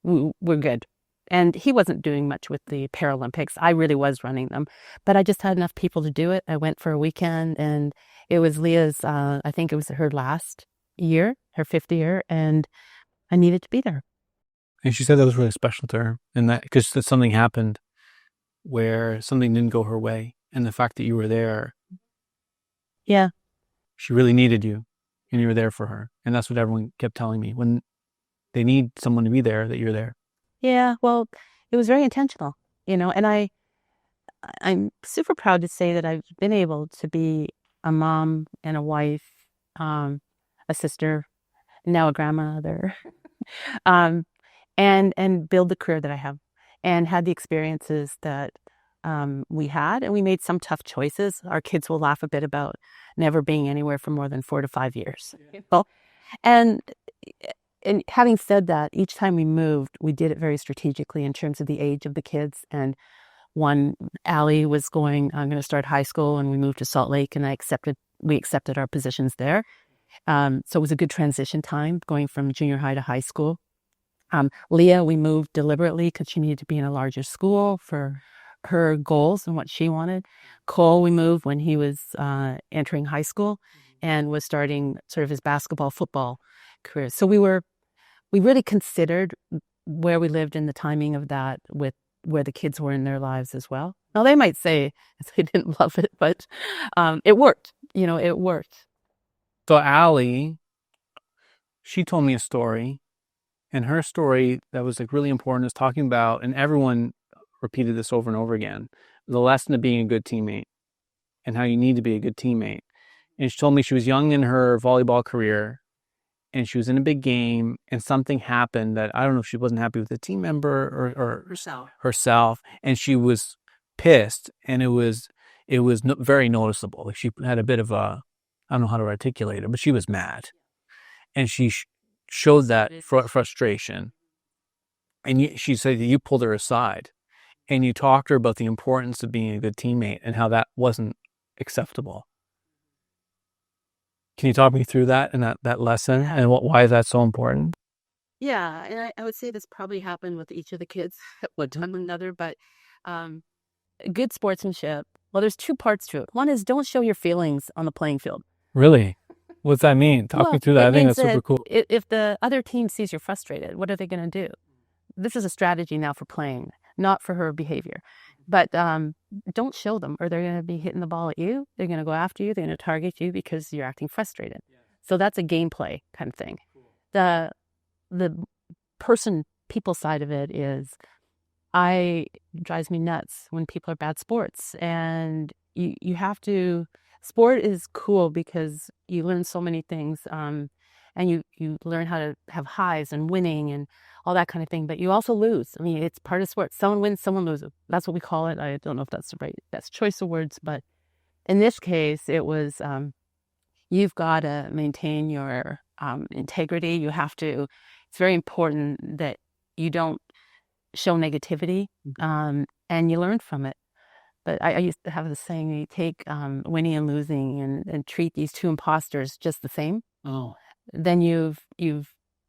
S2: We're good. And he wasn't doing much with the Paralympics. I really was running them. But I just had enough people to do it. I went for a weekend, and it was Leah's, I think it was her last year, her 5th year, and I needed to be there.
S4: And she said that was really special to her, and that because something happened where something didn't go her way, and the fact that you were there,
S2: Yeah.
S4: she really needed you, and you were there for her, and that's what everyone kept telling me when they need someone to be there, that you're there.
S2: Yeah, well, it was very intentional, and I'm super proud to say that I've been able to be a mom and a wife, a sister, now a grandmother, um, and build the career that I have, and had the experiences that we had, and we made some tough choices. Our kids will laugh a bit about never being anywhere for more than 4 to 5 years. And having said that, each time we moved, we did it very strategically in terms of the age of the kids. And one, Allie was going to start high school, and we moved to Salt Lake, and we accepted our positions there. So it was a good transition time going from junior high to high school. Leah, we moved deliberately because she needed to be in a larger school for her goals and what she wanted. Cole, we moved when he was entering high school and was starting sort of his basketball, football career. So we really considered where we lived and the timing of that with where the kids were in their lives as well. Now, they might say they didn't love it, but it worked. It worked.
S4: So Allie, she told me a story, and her story that was like really important is talking about, and everyone repeated this over and over again, the lesson of being a good teammate and how you need to be a good teammate. And she told me she was young in her volleyball career, and she was in a big game, and something happened that I don't know if she wasn't happy with the team member or herself, and she was pissed, and it was very noticeable. Like she had a bit of a, I don't know how to articulate it, but she was mad, and she showed that frustration. And she said that you pulled her aside, and you talked to her about the importance of being a good teammate and how that wasn't acceptable. Can you talk me through that and that lesson and why is that so important?
S2: Yeah, and I would say this probably happened with each of the kids at one time or another, but good sportsmanship, well, there's 2 parts to it. One is don't show your feelings on the playing field.
S4: Really? What's that mean? Talk me through that. I think that's super cool.
S2: If the other team sees you're frustrated, what are they going to do? This is a strategy now for playing, not for her behavior. But don't show them, or they're going to be hitting the ball at you. They're going to go after you. They're going to target you because you're acting frustrated. Yeah. So that's a gameplay kind of thing. The people side of it is, it drives me nuts when people are bad sports. And you have to, sport is cool because you learn so many things. And you learn how to have highs and winning and all that kind of thing, but you also lose. I mean, it's part of sport. Someone wins, someone loses. That's what we call it. I don't know if that's the best choice of words, but in this case, it was, you've got to maintain your integrity. You have to, it's very important that you don't show negativity, and you learn from it. But I used to have the saying, you take winning and losing and treat these 2 imposters just the same.
S4: Oh.
S2: Then you've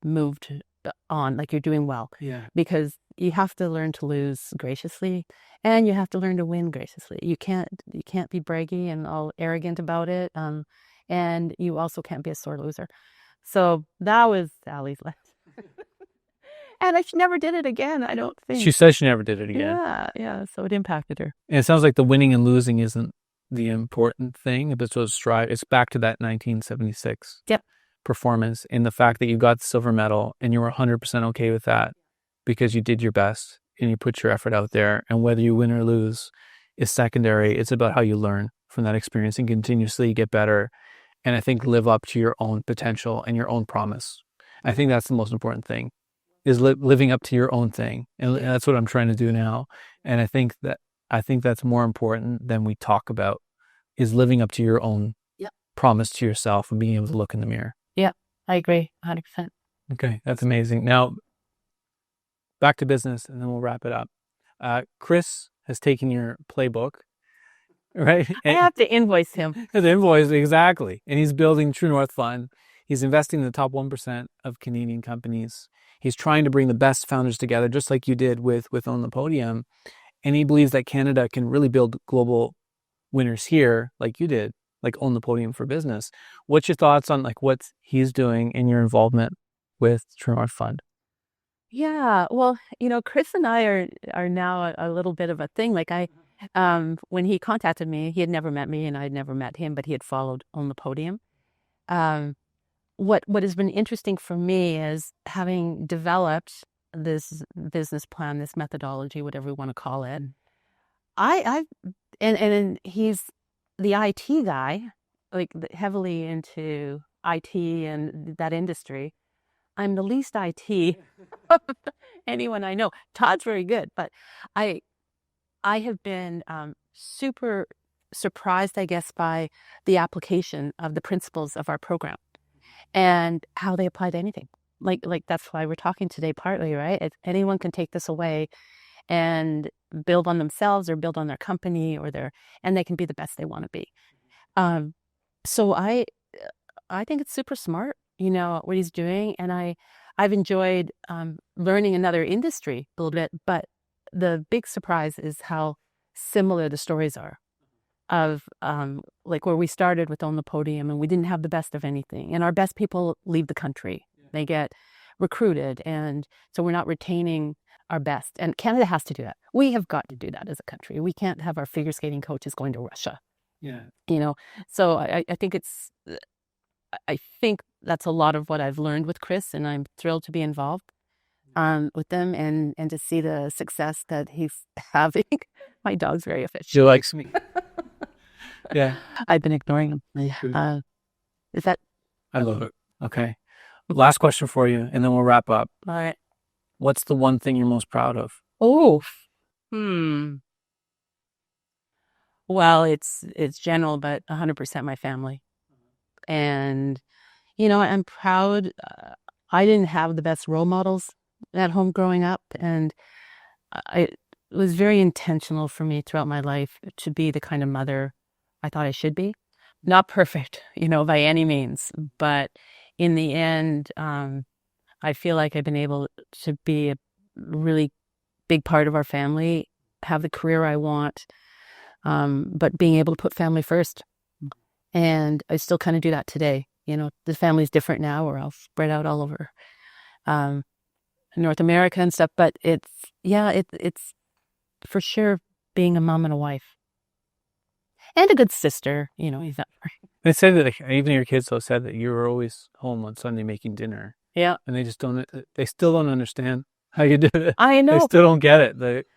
S2: moved on, like you're doing well.
S4: Yeah.
S2: Because you have to learn to lose graciously, and you have to learn to win graciously. You can't be braggy and all arrogant about it. And you also can't be a sore loser. So that was Allie's lesson. And she never did it again, I don't think.
S4: She says she never did it again.
S2: Yeah. So it impacted her.
S4: And it sounds like the winning and losing isn't the important thing. If it's it's back to that 1976.
S2: Yep.
S4: Performance, and the fact that you got the silver medal and you were 100% okay with that because you did your best and you put your effort out there, and whether you win or lose is secondary. It's about how you learn from that experience and continuously get better, and I think live up to your own potential and your own promise. I think that's the most important thing, is living up to your own thing, and that's what I'm trying to do now. And I think that's more important than we talk about, is living up to your own promise to yourself and being able to look in the mirror.
S2: Yeah, I agree 100%.
S4: Okay, that's amazing. Now, back to business, and then we'll wrap it up. Chris has taken your playbook, right?
S2: I have to invoice him.
S4: The invoice, exactly. And he's building True North Fund. He's investing in the top 1% of Canadian companies. He's trying to bring the best founders together, just like you did with Own The Podium. And he believes that Canada can really build global winners here, like you did. like Own the Podium for Business. What's your thoughts on like what he's doing and your involvement with True North Fund?
S2: Yeah, well, Chris and I are now a little bit of a thing. Like when he contacted me, he had never met me and I had never met him, but he had followed Own the Podium. What has been interesting for me is having developed this business plan, this methodology, whatever we want to call it. And he's the IT guy, like heavily into IT and that industry. I'm the least IT of anyone I know. Todd's very good, but I have been super surprised, I guess, by the application of the principles of our program and how they apply to anything. Like that's why we're talking today, partly, right? Anyone can take this away and build on themselves or build on their company and they can be the best they want to be. So I think it's super smart, what he's doing. And I've enjoyed learning another industry a little bit, but the big surprise is how similar the stories are of like where we started with Own the Podium and we didn't have the best of anything. And our best people leave the country. They get recruited. And so we're not retaining our best. And Canada has to do that. We have got to do that as a country. We can't have our figure skating coaches going to Russia.
S4: Yeah.
S2: So I think that's a lot of what I've learned with Chris, and I'm thrilled to be involved with them and to see the success that he's having. My dog's very efficient.
S4: She likes me. Yeah.
S2: I've been ignoring him. Is that?
S4: I love it. Okay. Last question for you, and then we'll wrap up.
S2: All right.
S4: What's the one thing you're most proud of?
S2: Oh. Well, it's general, but 100% my family. And, I'm proud. I didn't have the best role models at home growing up. And it was very intentional for me throughout my life to be the kind of mother I thought I should be. Not perfect, by any means. But in the end, I feel like I've been able to be a really big part of our family, have the career I want, but being able to put family first. And I still kind of do that today. The family's different now. We're all spread out all over North America and stuff. But it's for sure being a mom and a wife. And a good sister,
S4: They said that even your kids though said that you were always home on Sunday making dinner.
S2: Yeah.
S4: And they still don't understand how you do it.
S2: I know.
S4: They still don't get it.